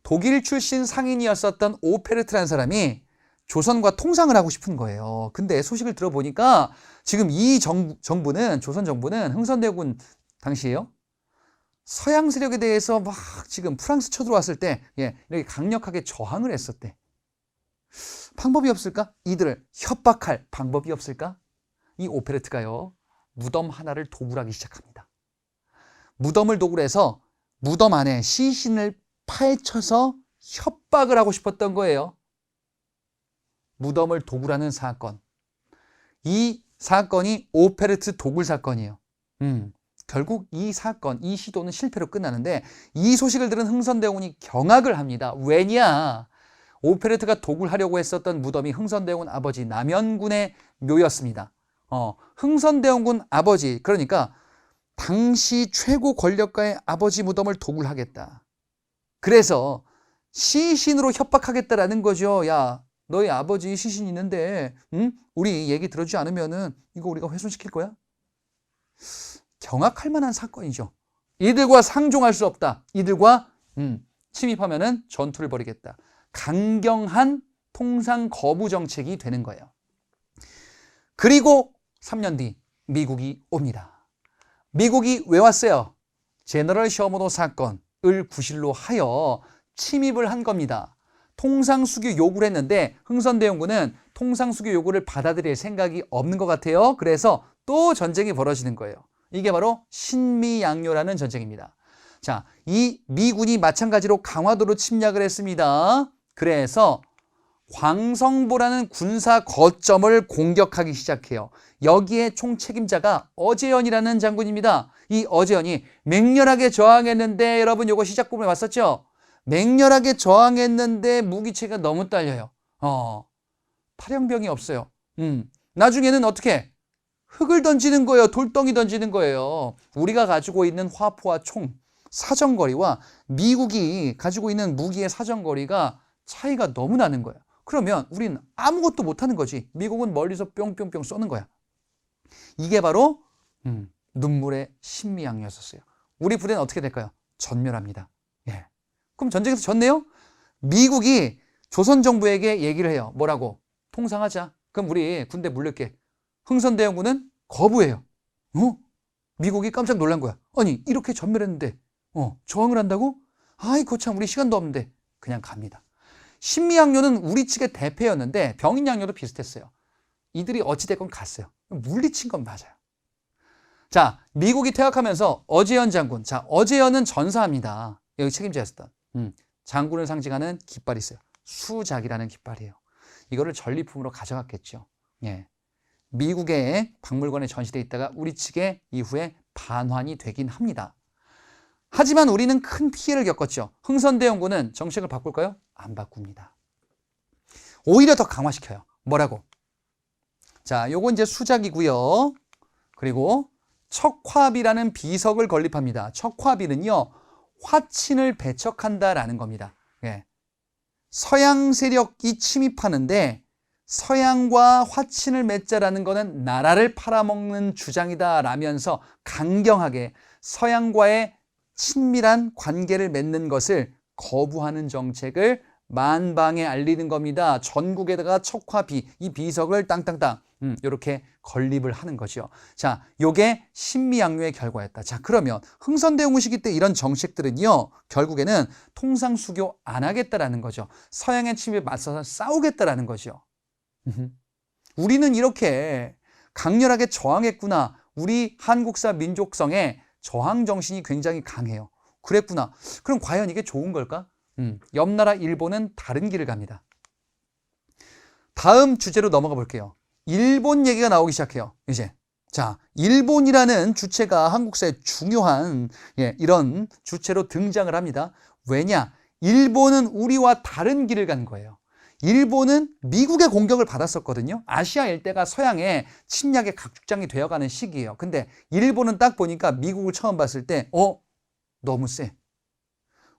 독일 출신 상인이었었던 오페르트라는 사람이 조선과 통상을 하고 싶은 거예요. 근데 소식을 들어보니까 지금 이 정부는, 조선 정부는 흥선대군 당시에요. 서양 세력에 대해서 막 지금 프랑스 쳐들어왔을 때 이렇게 강력하게 저항을 했었대. 방법이 없을까? 이들을 협박할 방법이 없을까? 이 오페르트가요, 무덤 하나를 도굴하기 시작합니다. 무덤을 도굴 해서 무덤 안에 시신을 파헤쳐서 협박을 하고 싶었던 거예요. 무덤을 도굴하는 사건. 이 사건이 오페르트 도굴 사건이에요. 결국 이 사건, 이 시도는 실패로 끝나는데 이 소식을 들은 흥선대원이 경악을 합니다. 왜냐? 오페르트가 도굴하려고 했었던 무덤이 흥선대원 아버지 남현군의 묘였습니다. 흥선대원군 아버지, 그러니까 당시 최고 권력가의 아버지 무덤을 도굴하겠다. 그래서 시신으로 협박하겠다라는 거죠. 야, 너희 아버지 시신 있는데 우리 얘기 들어주지 않으면은 이거 우리가 훼손시킬 거야? 경악할 만한 사건이죠. 이들과 상종할 수 없다. 이들과 침입하면은 전투를 벌이겠다. 강경한 통상 거부 정책이 되는 거예요. 그리고 3년 뒤 미국이 옵니다. 미국이 왜 왔어요? 제너럴 셔머노 사건을 구실로 하여 침입을 한 겁니다. 통상수교 요구를 했는데 흥선대원군은 통상수교 요구를 받아들일 생각이 없는 것 같아요. 그래서 또 전쟁이 벌어지는 거예요. 이게 바로 신미양요라는 전쟁입니다. 자, 이 미군이 마찬가지로 강화도로 침략을 했습니다. 그래서 광성보라는 군사 거점을 공격하기 시작해요. 여기에 총책임자가 어제연이라는 장군입니다. 이 어제연이 맹렬하게 저항했는데, 여러분 요거 시작 부분에 봤었죠? 맹렬하게 저항했는데 무기체가 너무 딸려요. 탈영병이 없어요. 나중에는 어떻게? 흙을 던지는 거예요. 돌덩이 던지는 거예요. 우리가 가지고 있는 화포와 총 사정거리와 미국이 가지고 있는 무기의 사정거리가 차이가 너무 나는 거예요. 그러면 우리는 아무것도 못하는 거지. 미국은 멀리서 뿅뿅뿅 쏘는 거야. 이게 바로 눈물의 신미양요였었어요. 우리 부대는 어떻게 될까요? 전멸합니다. 예. 그럼 전쟁에서 졌네요? 미국이 조선 정부에게 얘기를 해요. 뭐라고? 통상하자. 그럼 우리 군대 물릴게. 흥선대원군은 거부해요. 미국이 깜짝 놀란 거야. 아니, 이렇게 전멸했는데 저항을 한다고? 아이 거참, 우리 시간도 없는데. 그냥 갑니다. 신미양요는 우리 측의 대패였는데 병인양요도 비슷했어요. 이들이 어찌됐건 갔어요. 물리친 건 맞아요. 자, 미국이 퇴각하면서 어제연 장군. 자, 어제연은 전사합니다. 여기 책임자였었던. 장군을 상징하는 깃발이 있어요. 수작이라는 깃발이에요. 이거를 전리품으로 가져갔겠죠. 예. 미국의 박물관에 전시돼 있다가 우리 측에 이후에 반환이 되긴 합니다. 하지만 우리는 큰 피해를 겪었죠. 흥선대원군은 정책을 바꿀까요? 안 바꿉니다. 오히려 더 강화시켜요. 뭐라고? 자, 요거 이제 수작이고요. 그리고 척화비라는 비석을 건립합니다. 척화비는요, 화친을 배척한다라는 겁니다. 예. 서양 세력이 침입하는데 서양과 화친을 맺자라는 것은 나라를 팔아먹는 주장이다 라면서 강경하게 서양과의 친밀한 관계를 맺는 것을 거부하는 정책을 만방에 알리는 겁니다. 전국에다가 척화비, 이 비석을 땅땅땅 이렇게 건립을 하는 거죠. 자, 요게 신미양요의 결과였다. 자, 그러면 흥선대원군 시기 때 이런 정책들은요, 결국에는 통상수교 안 하겠다라는 거죠. 서양의 침입에 맞서서 싸우겠다라는 거죠. 우리는 이렇게 강렬하게 저항했구나. 우리 한국사 민족성에 저항 정신이 굉장히 강해요. 그랬구나. 그럼 과연 이게 좋은 걸까? 옆 나라 일본은 다른 길을 갑니다. 다음 주제로 넘어가 볼게요. 일본 얘기가 나오기 시작해요. 이제 자, 일본이라는 주체가 한국사의 중요한 이런 주체로 등장을 합니다. 왜냐? 일본은 우리와 다른 길을 간 거예요. 일본은 미국의 공격을 받았었거든요. 아시아 일대가 서양의 침략의 각축장이 되어가는 시기예요. 근데 일본은 딱 보니까 미국을 처음 봤을 때 너무 세.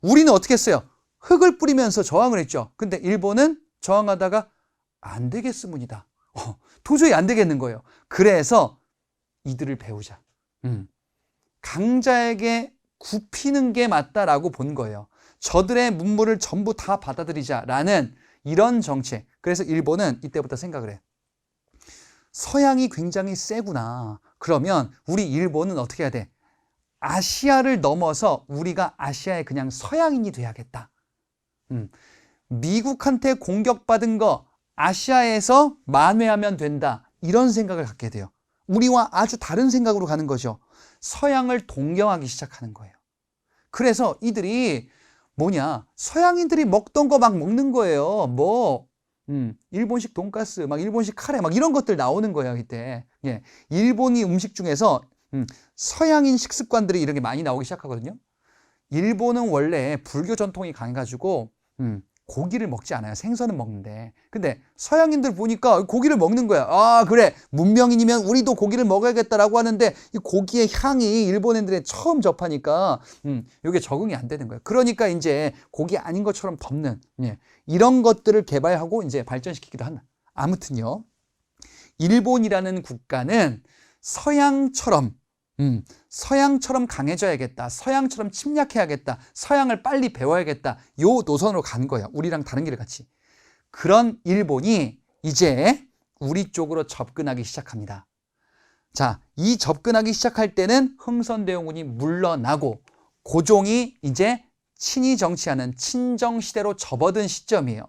우리는 어떻게 했어요? 흙을 뿌리면서 저항을 했죠. 근데 일본은 저항하다가 안 되겠습니다. 도저히 안 되겠는 거예요. 그래서 이들을 배우자. 강자에게 굽히는 게 맞다라고 본 거예요. 저들의 문물을 전부 다 받아들이자라는 이런 정책. 그래서 일본은 이때부터 생각을 해. 서양이 굉장히 세구나. 그러면 우리 일본은 어떻게 해야 돼? 아시아를 넘어서 우리가 아시아의 그냥 서양인이 돼야겠다. 미국한테 공격받은 거 아시아에서 만회하면 된다. 이런 생각을 갖게 돼요. 우리와 아주 다른 생각으로 가는 거죠. 서양을 동경하기 시작하는 거예요. 그래서 이들이 서양인들이 먹던 거 막 먹는 거예요. 일본식 돈가스, 막 일본식 카레, 막 이런 것들 나오는 거예요, 이때. 예. 일본이 음식 중에서 서양인 식습관들이 이런 게 많이 나오기 시작하거든요. 일본은 원래 불교 전통이 강해가지고 고기를 먹지 않아요. 생선은 먹는데. 근데 서양인들 보니까 고기를 먹는 거야. 아, 그래. 문명인이면 우리도 고기를 먹어야겠다라고 하는데 이 고기의 향이 일본인들이 처음 접하니까 이게 적응이 안 되는 거예요. 그러니까 이제 고기 아닌 것처럼 덮는 이런 것들을 개발하고 이제 발전시키기도 한다. 아무튼요. 일본이라는 국가는 서양처럼 강해져야겠다. 서양처럼 침략해야겠다. 서양을 빨리 배워야겠다. 요 노선으로 간 거예요. 우리랑 다른 길을 같이. 그런 일본이 이제 우리 쪽으로 접근하기 시작합니다. 자, 이 접근하기 시작할 때는 흥선대원군이 물러나고 고종이 이제 친이 정치하는 친정시대로 접어든 시점이에요.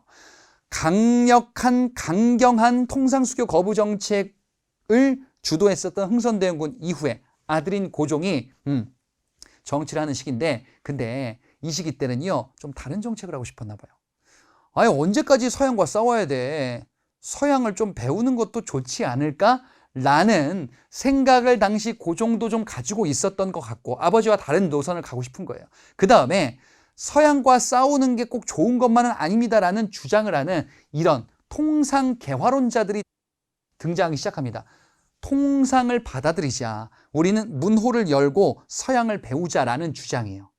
강경한 통상수교 거부 정책을 주도했었던 흥선대원군 이후에 아들인 고종이 정치를 하는 시기인데, 근데 이 시기 때는요 좀 다른 정책을 하고 싶었나 봐요. 아니, 언제까지 서양과 싸워야 돼? 서양을 좀 배우는 것도 좋지 않을까? 라는 생각을 당시 그 정도 좀 가지고 있었던 것 같고, 아버지와 다른 노선을 가고 싶은 거예요. 그 다음에 서양과 싸우는 게 꼭 좋은 것만은 아닙니다라는 주장을 하는 이런 통상개화론자들이 등장하기 시작합니다. 통상을 받아들이자, 우리는 문호를 열고 서양을 배우자라는 주장이에요.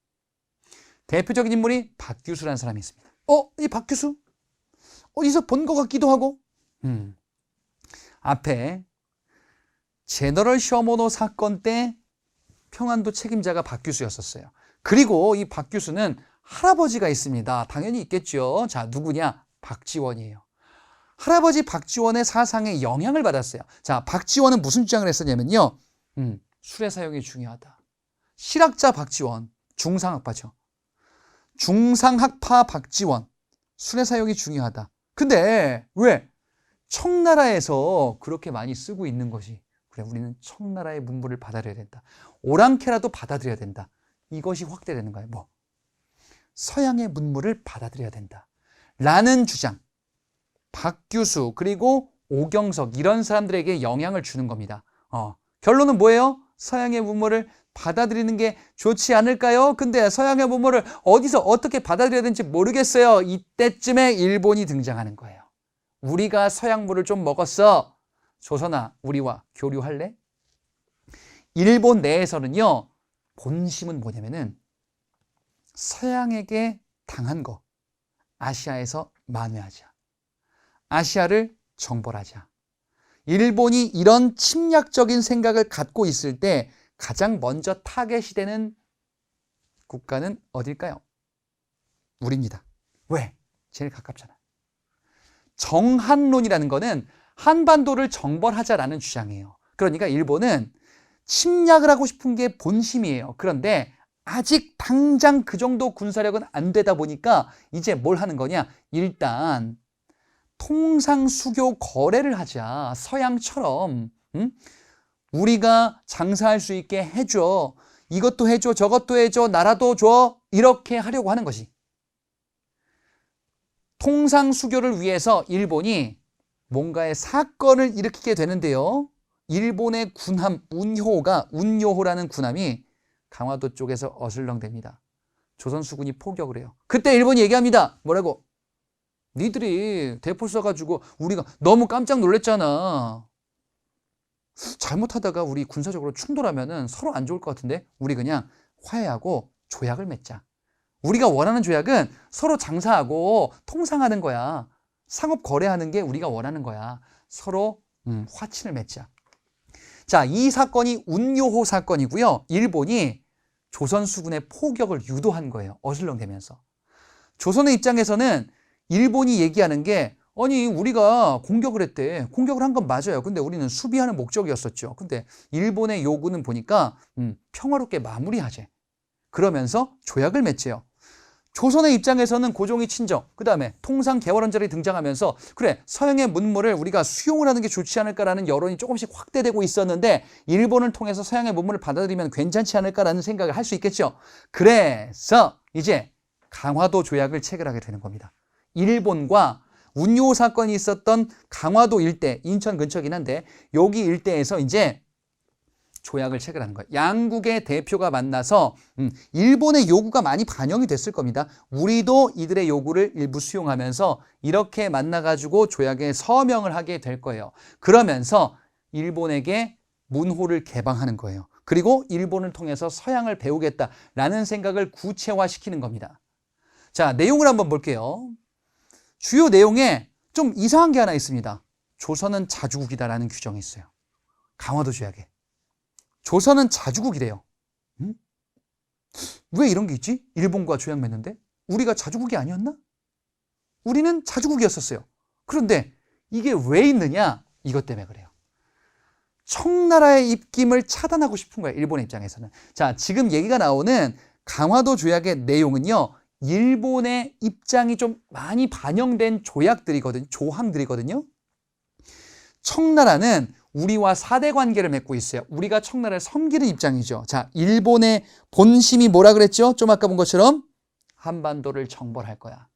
대표적인 인물이 박규수라는 사람이 있습니다. 이 박규수? 어디서 본 것 같기도 하고. 앞에 제너럴 쇼모노 사건 때 평안도 책임자가 박규수였었어요. 그리고 이 박규수는 할아버지가 있습니다. 당연히 있겠죠. 자, 누구냐? 박지원이에요. 할아버지 박지원의 사상에 영향을 받았어요. 자, 박지원은 무슨 주장을 했었냐면요. 술의 사용이 중요하다. 실학자 박지원, 중상학파죠. 중상학파 박지원, 술의 사용이 중요하다. 근데 왜? 청나라에서 그렇게 많이 쓰고 있는 것이, 그래, 우리는 청나라의 문물을 받아들여야 된다. 오랑캐라도 받아들여야 된다. 이것이 확대되는 거예요. 뭐? 서양의 문물을 받아들여야 된다. 라는 주장. 박규수 그리고 오경석, 이런 사람들에게 영향을 주는 겁니다. 결론은 뭐예요? 서양의 문물을 받아들이는 게 좋지 않을까요? 근데 서양의 문물을 어디서 어떻게 받아들여야 되는지 모르겠어요. 이때쯤에 일본이 등장하는 거예요. 우리가 서양물을 좀 먹었어. 조선아, 우리와 교류할래? 일본 내에서는요, 본심은 뭐냐면은 서양에게 당한 거, 아시아에서 만회하자. 아시아를 정벌하자. 일본이 이런 침략적인 생각을 갖고 있을 때 가장 먼저 타겟이 되는 국가는 어딜까요? 우리입니다. 왜? 제일 가깝잖아. 정한론이라는 거는 한반도를 정벌하자라는 주장이에요. 그러니까 일본은 침략을 하고 싶은 게 본심이에요. 그런데 아직 당장 그 정도 군사력은 안 되다 보니까 이제 뭘 하는 거냐? 일단 통상수교 거래를 하자. 서양처럼. 우리가 장사할 수 있게 해줘. 이것도 해줘, 저것도 해줘, 나라도 줘. 이렇게 하려고 하는 것이. 통상수교를 위해서 일본이 뭔가의 사건을 일으키게 되는데요. 일본의 군함 운요호라는 군함이 강화도 쪽에서 어슬렁댑니다. 조선 수군이 포격을 해요. 그때 일본이 얘기합니다. 뭐라고? 니들이 대포 쏴가지고 우리가 너무 깜짝 놀랐잖아. 잘못하다가 우리 군사적으로 충돌하면은 서로 안 좋을 것 같은데 우리 그냥 화해하고 조약을 맺자. 우리가 원하는 조약은 서로 장사하고 통상하는 거야. 상업 거래하는 게 우리가 원하는 거야. 서로 화친을 맺자. 자, 이 사건이 운요호 사건이고요. 일본이 조선 수군의 포격을 유도한 거예요. 어슬렁대면서. 조선의 입장에서는 일본이 얘기하는 게, 아니, 우리가 공격을 했대. 공격을 한 건 맞아요. 근데 우리는 수비하는 목적이었었죠. 근데 일본의 요구는 보니까 평화롭게 마무리하재. 그러면서 조약을 맺재요. 조선의 입장에서는 고종이 친정, 그 다음에 통상개화론자들이 등장하면서 그래, 서양의 문물을 우리가 수용을 하는 게 좋지 않을까라는 여론이 조금씩 확대되고 있었는데 일본을 통해서 서양의 문물을 받아들이면 괜찮지 않을까라는 생각을 할 수 있겠죠. 그래서 이제 강화도 조약을 체결하게 되는 겁니다. 일본과 운요 사건이 있었던 강화도 일대, 인천 근처긴 한데 여기 일대에서 이제 조약을 체결하는 거예요. 양국의 대표가 만나서 일본의 요구가 많이 반영이 됐을 겁니다. 우리도 이들의 요구를 일부 수용하면서 이렇게 만나가지고 조약에 서명을 하게 될 거예요. 그러면서 일본에게 문호를 개방하는 거예요. 그리고 일본을 통해서 서양을 배우겠다라는 생각을 구체화시키는 겁니다. 자, 내용을 한번 볼게요. 주요 내용에 좀 이상한 게 하나 있습니다. 조선은 자주국이다라는 규정이 있어요. 강화도 조약에. 조선은 자주국이래요. 왜 이런 게 있지? 일본과 조약 맺는데? 우리가 자주국이 아니었나? 우리는 자주국이었었어요. 그런데 이게 왜 있느냐? 이것 때문에 그래요. 청나라의 입김을 차단하고 싶은 거예요. 일본의 입장에서는. 자, 지금 얘기가 나오는 강화도 조약의 내용은요. 일본의 입장이 좀 많이 반영된 조약들이거든요. 조항들이거든요. 청나라는 우리와 사대 관계를 맺고 있어요. 우리가 청나라를 섬기는 입장이죠. 자, 일본의 본심이 뭐라 그랬죠? 좀 아까 본 것처럼 한반도를 정벌할 거야.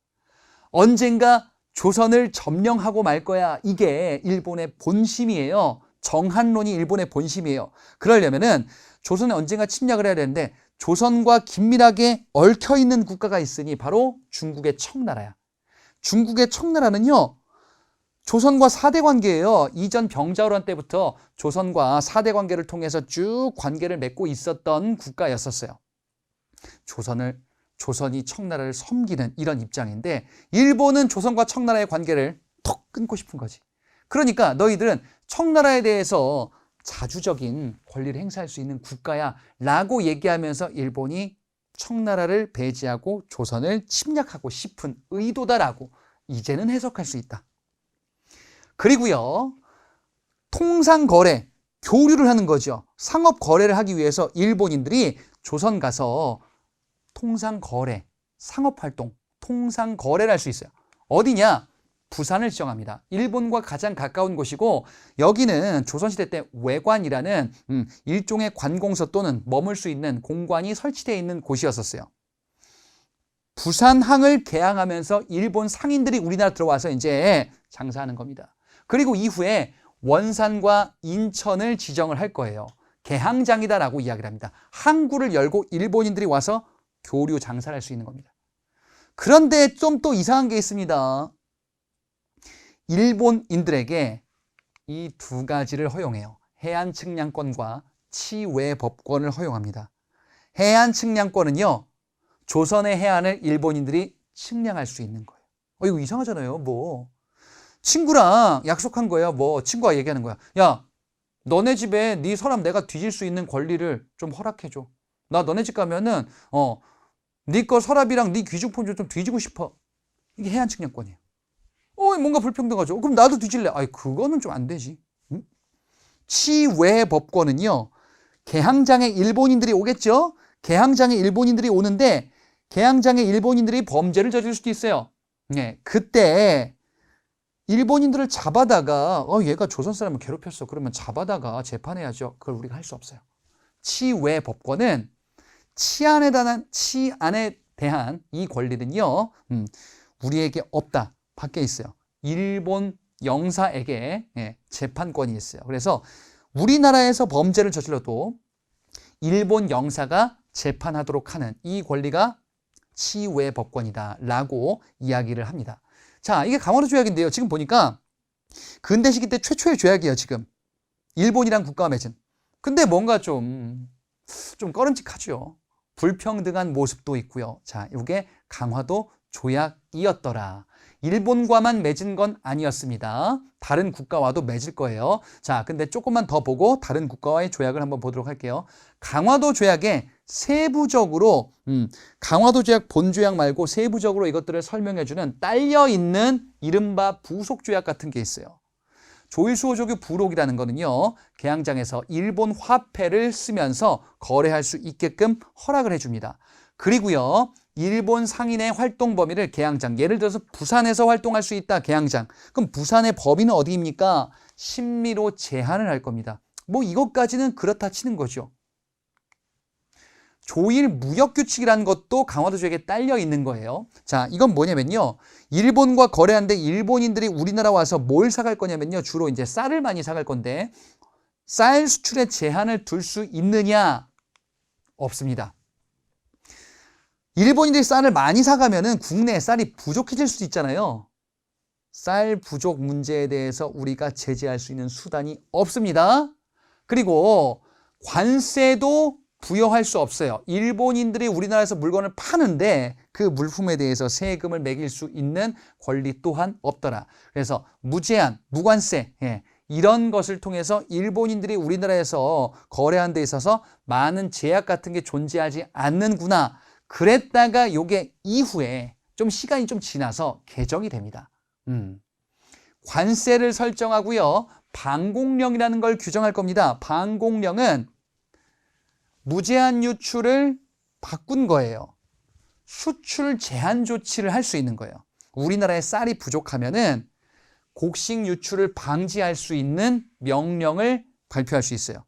언젠가 조선을 점령하고 말 거야. 이게 일본의 본심이에요. 정한론이 일본의 본심이에요. 그러려면은 조선에 언젠가 침략을 해야 되는데 조선과 긴밀하게 얽혀있는 국가가 있으니 바로 중국의 청나라야. 중국의 청나라는요, 조선과 사대 관계예요. 이전 병자호란 때부터 조선과 사대 관계를 통해서 쭉 관계를 맺고 있었던 국가였었어요. 조선이 청나라를 섬기는 이런 입장인데 일본은 조선과 청나라의 관계를 톡 끊고 싶은 거지. 그러니까 너희들은 청나라에 대해서 자주적인 권리를 행사할 수 있는 국가야 라고 얘기하면서 일본이 청나라를 배제하고 조선을 침략하고 싶은 의도다라고 이제는 해석할 수 있다. 그리고요, 통상거래, 교류를 하는 거죠. 상업거래를 하기 위해서 일본인들이 조선 가서 통상거래, 상업활동, 통상거래를 할 수 있어요. 어디냐? 부산을 지정합니다. 일본과 가장 가까운 곳이고 여기는 조선시대 때 외관이라는 일종의 관공서 또는 머물 수 있는 공관이 설치되어 있는 곳이었었어요. 부산항을 개항하면서 일본 상인들이 우리나라 들어와서 이제 장사하는 겁니다. 그리고 이후에 원산과 인천을 지정을 할 거예요. 개항장이다라고 이야기를 합니다. 항구를 열고 일본인들이 와서 교류 장사를 할 수 있는 겁니다. 그런데 좀 또 이상한 게 있습니다. 일본인들에게 이 두 가지를 허용해요. 해안 측량권과 치외 법권을 허용합니다. 해안 측량권은요, 조선의 해안을 일본인들이 측량할 수 있는 거예요. 이거 이상하잖아요. 뭐 친구랑 약속한 거예요. 뭐 친구가 얘기하는 거야. 야, 너네 집에 네 서랍 내가 뒤질 수 있는 권리를 좀 허락해줘. 나 너네 집 가면은 네 거 서랍이랑 네 귀중품 좀 뒤지고 싶어. 이게 해안 측량권이에요. 뭔가 불평등하죠. 그럼 나도 뒤질래. 그거는 좀 안 되지. 응? 치외 법권은요, 개항장에 일본인들이 오겠죠. 개항장에 일본인들이 오는데 개항장에 일본인들이 범죄를 저질 수도 있어요. 네, 그때 일본인들을 잡아다가 얘가 조선 사람을 괴롭혔어. 그러면 잡아다가 재판해야죠. 그걸 우리가 할 수 없어요. 치외 법권은 치안에 대한 이 권리는요, 우리에게 없다. 밖에 있어요. 일본 영사에게 재판권이 있어요. 그래서 우리나라에서 범죄를 저질러도 일본 영사가 재판하도록 하는 이 권리가 치외 법권이다 라고 이야기를 합니다. 자, 이게 강화도 조약인데요. 지금 보니까 근대 시기 때 최초의 조약이에요. 지금 일본이랑 국가가 맺은. 근데 뭔가 좀 꺼름직하죠. 불평등한 모습도 있고요. 자, 이게 강화도 조약이었더라. 일본과만 맺은 건 아니었습니다. 다른 국가와도 맺을 거예요. 자, 근데 조금만 더 보고 다른 국가와의 조약을 한번 보도록 할게요. 강화도 조약에 세부적으로 강화도 조약 본조약 말고 세부적으로 이것들을 설명해주는 딸려있는 이른바 부속조약 같은 게 있어요. 조일수호조교 부록이라는 거는요, 개항장에서 일본 화폐를 쓰면서 거래할 수 있게끔 허락을 해줍니다. 그리고요, 일본 상인의 활동 범위를 개항장, 예를 들어서 부산에서 활동할 수 있다, 개항장. 그럼 부산의 범위는 어디입니까? 신미로 제한을 할 겁니다. 뭐 이것까지는 그렇다 치는 거죠. 조일 무역규칙이라는 것도 강화도 조약에 딸려 있는 거예요. 자, 이건 뭐냐면요, 일본과 거래하는데 일본인들이 우리나라 와서 뭘 사갈 거냐면요, 주로 이제 쌀을 많이 사갈 건데 쌀 수출에 제한을 둘 수 있느냐? 없습니다. 일본인들이 쌀을 많이 사가면은 국내에 쌀이 부족해질 수도 있잖아요. 쌀 부족 문제에 대해서 우리가 제재할 수 있는 수단이 없습니다. 그리고 관세도 부여할 수 없어요. 일본인들이 우리나라에서 물건을 파는데 그 물품에 대해서 세금을 매길 수 있는 권리 또한 없더라. 그래서 무제한, 무관세, 이런 것을 통해서 일본인들이 우리나라에서 거래하는 데 있어서 많은 제약 같은 게 존재하지 않는구나. 그랬다가 요게 이후에 좀 시간이 좀 지나서 개정이 됩니다. 관세를 설정하고요, 방공령이라는 걸 규정할 겁니다. 방공령은 무제한 유출을 바꾼 거예요. 수출 제한 조치를 할 수 있는 거예요. 우리나라에 쌀이 부족하면은 곡식 유출을 방지할 수 있는 명령을 발표할 수 있어요.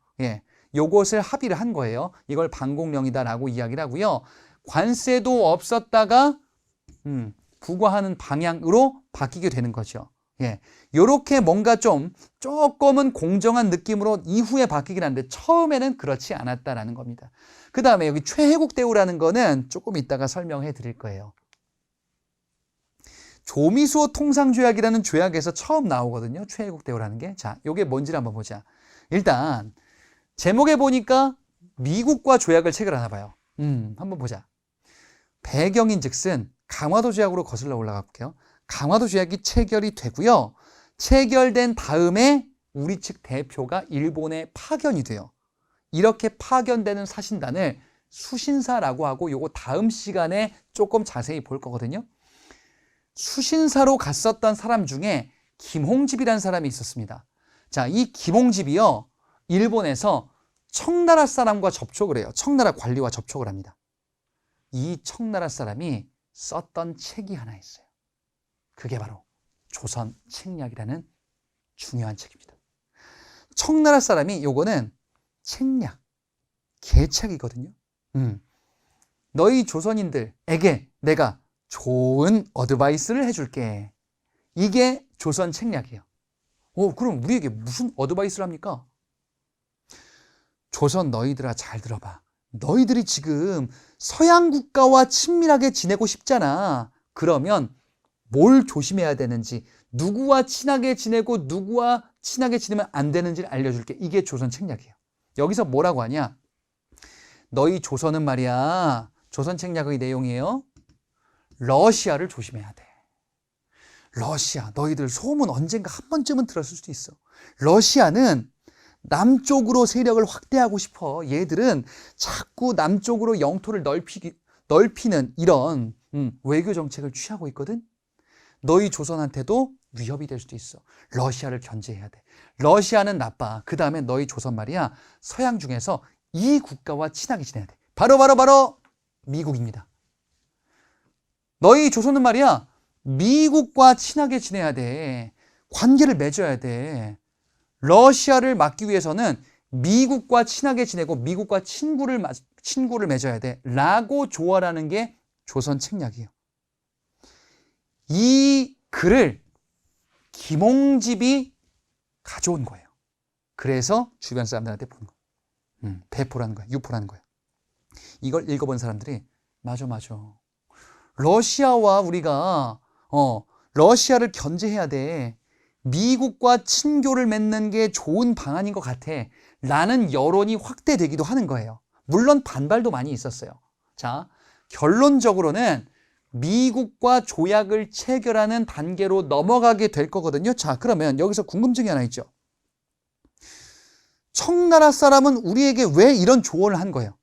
요것을 합의를 한 거예요. 이걸 방공령이다라고 이야기를 하고요. 관세도 없었다가 부과하는 방향으로 바뀌게 되는 거죠. 예, 요렇게 뭔가 조금은 공정한 느낌으로 이후에 바뀌긴 하는데 처음에는 그렇지 않았다라는 겁니다. 그 다음에 여기 최혜국 대우라는 거는 조금 이따가 설명해 드릴 거예요. 조미수호 통상조약이라는 조약에서 처음 나오거든요. 최혜국 대우라는 게. 자, 요게 뭔지를 한번 보자. 일단 제목에 보니까 미국과 조약을 체결하나 봐요. 한번 보자. 배경인즉슨 강화도 조약으로 거슬러 올라가 볼게요. 강화도 조약이 체결이 되고요. 체결된 다음에 우리 측 대표가 일본에 파견이 돼요. 이렇게 파견되는 사신단을 수신사라고 하고 요거 다음 시간에 조금 자세히 볼 거거든요. 수신사로 갔었던 사람 중에 김홍집이라는 사람이 있었습니다. 자, 이 김홍집이요. 일본에서 청나라 사람과 접촉을 해요. 청나라 관리와 접촉을 합니다. 이 청나라 사람이 썼던 책이 하나 있어요. 그게 바로 조선 책략이라는 중요한 책입니다. 청나라 사람이 요거는 책략, 계책이거든요. 너희 조선인들에게 내가 좋은 어드바이스를 해줄게. 이게 조선 책략이에요. 그럼 우리에게 무슨 어드바이스를 합니까? 조선 너희들아 잘 들어봐. 너희들이 지금 서양 국가와 친밀하게 지내고 싶잖아. 그러면 뭘 조심해야 되는지, 누구와 친하게 지내고 누구와 친하게 지내면 안 되는지를 알려줄게. 이게 조선 책략이에요. 여기서 뭐라고 하냐? 너희 조선은 말이야. 조선 책략의 내용이에요. 러시아를 조심해야 돼. 러시아, 너희들 소문 언젠가 한 번쯤은 들었을 수도 있어. 러시아는 남쪽으로 세력을 확대하고 싶어. 얘들은 자꾸 남쪽으로 영토를 넓히는 이런 외교 정책을 취하고 있거든. 너희 조선한테도 위협이 될 수도 있어. 러시아를 견제해야 돼. 러시아는 나빠. 그 다음에 너희 조선 말이야. 서양 중에서 이 국가와 친하게 지내야 돼. 바로 미국입니다. 너희 조선은 말이야. 미국과 친하게 지내야 돼. 관계를 맺어야 돼. 러시아를 막기 위해서는 미국과 친하게 지내고 미국과 친구를 맺어야 돼. 라고 조언하는 게 조선 책략이에요. 이 글을 김홍집이 가져온 거예요. 그래서 주변 사람들한테 보는 거예요. 배포라는 거예요. 유포라는 거예요. 이걸 읽어본 사람들이 맞아. 러시아와 우리가 러시아를 견제해야 돼. 미국과 친교를 맺는 게 좋은 방안인 것 같아. 라는 여론이 확대되기도 하는 거예요. 물론 반발도 많이 있었어요. 자, 결론적으로는 미국과 조약을 체결하는 단계로 넘어가게 될 거거든요. 자, 그러면 여기서 궁금증이 하나 있죠. 청나라 사람은 우리에게 왜 이런 조언을 한 거예요?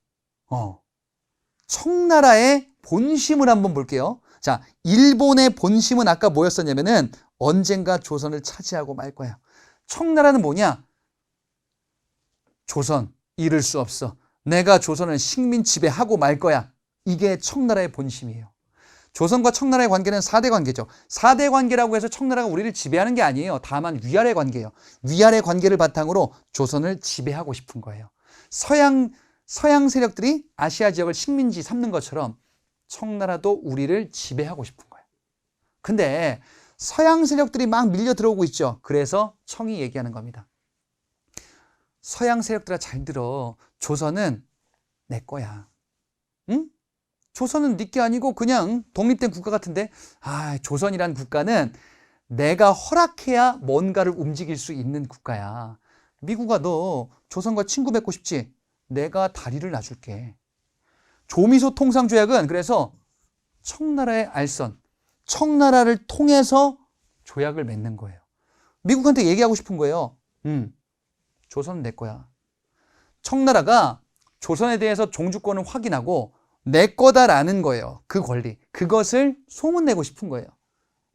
청나라의 본심을 한번 볼게요. 자, 일본의 본심은 아까 뭐였었냐면은 언젠가 조선을 차지하고 말 거야. 청나라는 뭐냐? 조선 잃을 수 없어. 내가 조선을 식민 지배하고 말 거야. 이게 청나라의 본심이에요. 조선과 청나라의 관계는 4대 관계죠. 4대 관계라고 해서 청나라가 우리를 지배하는 게 아니에요. 다만 위아래 관계예요. 위아래 관계를 바탕으로 조선을 지배하고 싶은 거예요. 서양 세력들이 아시아 지역을 식민지 삼는 것처럼 청나라도 우리를 지배하고 싶은 거예요. 근데 서양 세력들이 막 밀려 들어오고 있죠. 그래서 청이 얘기하는 겁니다. 서양 세력들아 잘 들어. 조선은 내 거야. 응? 조선은 네 게 아니고 그냥 독립된 국가 같은데 조선이란 국가는 내가 허락해야 뭔가를 움직일 수 있는 국가야. 미국아 너 조선과 친구 맺고 싶지? 내가 다리를 놔줄게. 조미소 통상조약은 그래서 청나라의 알선, 청나라를 통해서 조약을 맺는 거예요. 미국한테 얘기하고 싶은 거예요. 조선은 내 거야. 청나라가 조선에 대해서 종주권을 확인하고 내 거다라는 거예요. 그 권리. 그것을 소문내고 싶은 거예요.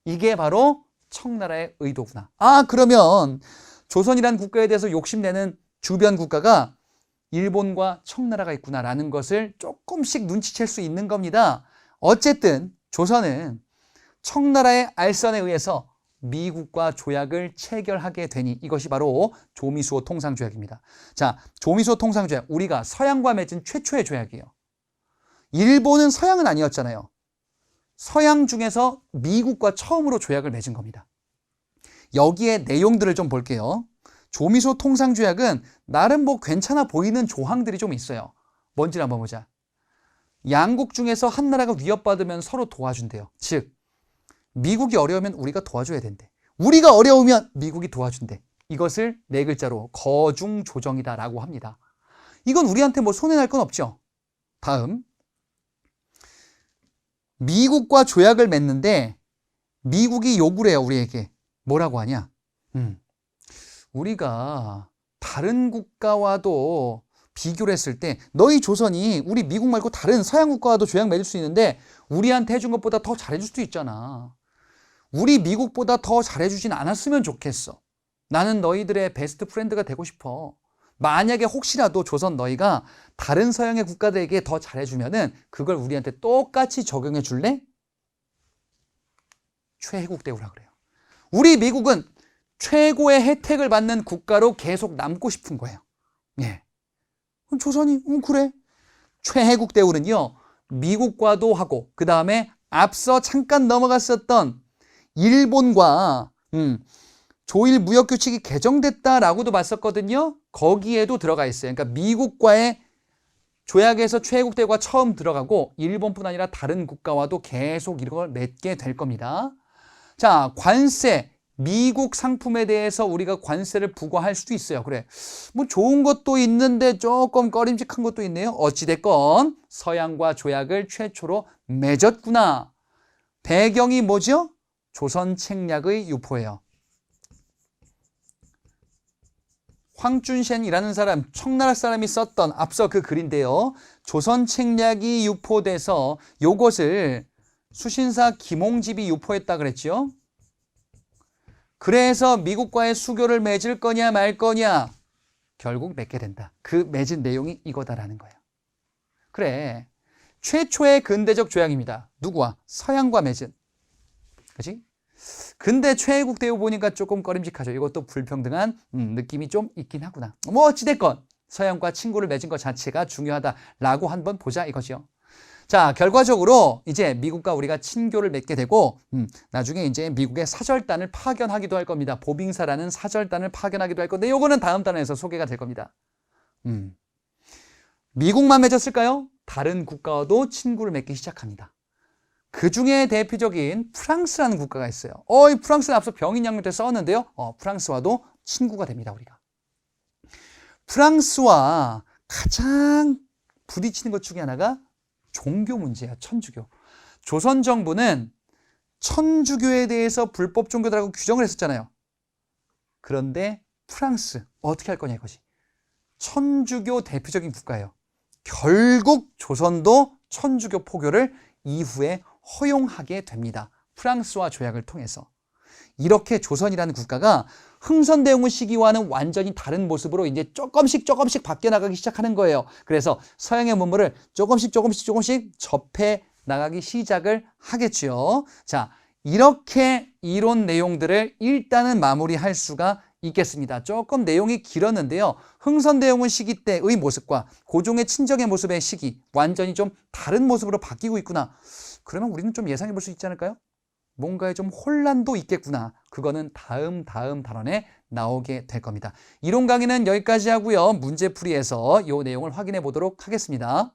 이게 바로 청나라의 의도구나. 그러면 조선이라는 국가에 대해서 욕심내는 주변 국가가 일본과 청나라가 있구나라는 것을 조금씩 눈치챌 수 있는 겁니다. 어쨌든 조선은 청나라의 알선에 의해서 미국과 조약을 체결하게 되니 이것이 바로 조미수호 통상조약입니다. 자, 조미수호 통상조약, 우리가 서양과 맺은 최초의 조약이에요. 일본은 서양은 아니었잖아요. 서양 중에서 미국과 처음으로 조약을 맺은 겁니다. 여기에 내용들을 좀 볼게요. 조미소 통상조약은 나름 뭐 괜찮아 보이는 조항들이 좀 있어요. 뭔지 한번 보자. 양국 중에서 한 나라가 위협받으면 서로 도와준대요. 즉 미국이 어려우면 우리가 도와줘야 된대. 우리가 어려우면 미국이 도와준대. 이것을 네 글자로 거중조정이다라고 합니다. 이건 우리한테 뭐 손해날 건 없죠. 다음, 미국과 조약을 맺는데 미국이 요구를 해요. 우리에게. 뭐라고 하냐? 우리가 다른 국가와도 비교를 했을 때 너희 조선이 우리 미국 말고 다른 서양 국가와도 조약 맺을 수 있는데 우리한테 해준 것보다 더 잘해줄 수도 있잖아. 우리 미국보다 더 잘해주진 않았으면 좋겠어. 나는 너희들의 베스트 프렌드가 되고 싶어. 만약에 혹시라도 조선 너희가 다른 서양의 국가들에게 더 잘해주면은 그걸 우리한테 똑같이 적용해 줄래? 최혜국 대우라 그래요. 우리 미국은 최고의 혜택을 받는 국가로 계속 남고 싶은 거예요. 예. 조선이 그래. 최혜국 대우는요. 미국과도 하고 그 다음에 앞서 잠깐 넘어갔었던 일본과 조일 무역규칙이 개정됐다라고도 봤었거든요. 거기에도 들어가 있어요. 그러니까 미국과의 조약에서 최혜국 대우가 처음 들어가고 일본뿐 아니라 다른 국가와도 계속 이걸 맺게 될 겁니다. 자, 관세. 미국 상품에 대해서 우리가 관세를 부과할 수도 있어요. 그래, 뭐 좋은 것도 있는데 조금 꺼림직한 것도 있네요. 어찌됐건 서양과 조약을 최초로 맺었구나. 배경이 뭐죠? 조선 책략의 유포예요. 황준센이라는 사람, 청나라 사람이 썼던 앞서 그 글인데요. 조선 책략이 유포돼서 요것을 수신사 김홍집이 유포했다 그랬죠. 그래서 미국과의 수교를 맺을 거냐 말 거냐 결국 맺게 된다. 그 맺은 내용이 이거다라는 거예요. 그래, 최초의 근대적 조약입니다. 누구와? 서양과 맺은. 그치? 근데 최혜국 대우 보니까 조금 꺼림직하죠. 이것도 불평등한 느낌이 좀 있긴 하구나. 뭐 어찌됐건 서양과 친구를 맺은 것 자체가 중요하다라고 한번 보자 이거죠. 자, 결과적으로 이제 미국과 우리가 친교를 맺게 되고 나중에 이제 미국의 사절단을 파견하기도 할 겁니다. 보빙사라는 사절단을 파견하기도 할 건데 요거는 다음 단에서 소개가 될 겁니다. 미국만 맺었을까요? 다른 국가와도 친구를 맺기 시작합니다. 그 중에 대표적인 프랑스라는 국가가 있어요. 이 프랑스는 앞서 병인양면 때 써왔는데요. 프랑스와도 친구가 됩니다, 우리가. 프랑스와 가장 부딪히는 것 중에 하나가 종교 문제야, 천주교. 조선 정부는 천주교에 대해서 불법 종교다라고 규정을 했었잖아요. 그런데 프랑스 어떻게 할 거냐 이거지. 천주교 대표적인 국가예요. 결국 조선도 천주교 포교를 이후에 허용하게 됩니다. 프랑스와 조약을 통해서. 이렇게 조선이라는 국가가 흥선대원군 시기와는 완전히 다른 모습으로 이제 조금씩 바뀌어 나가기 시작하는 거예요. 그래서 서양의 문물을 조금씩 접해 나가기 시작을 하겠죠. 자, 이렇게 이론 내용들을 일단은 마무리할 수가 있겠습니다. 조금 내용이 길었는데요. 흥선대원군 시기 때의 모습과 고종의 친정의 모습의 시기 완전히 좀 다른 모습으로 바뀌고 있구나. 그러면 우리는 좀 예상해 볼 수 있지 않을까요? 뭔가에 좀 혼란도 있겠구나. 그거는 다음 단원에 나오게 될 겁니다. 이론 강의는 여기까지 하고요. 문제풀이에서 이 내용을 확인해 보도록 하겠습니다.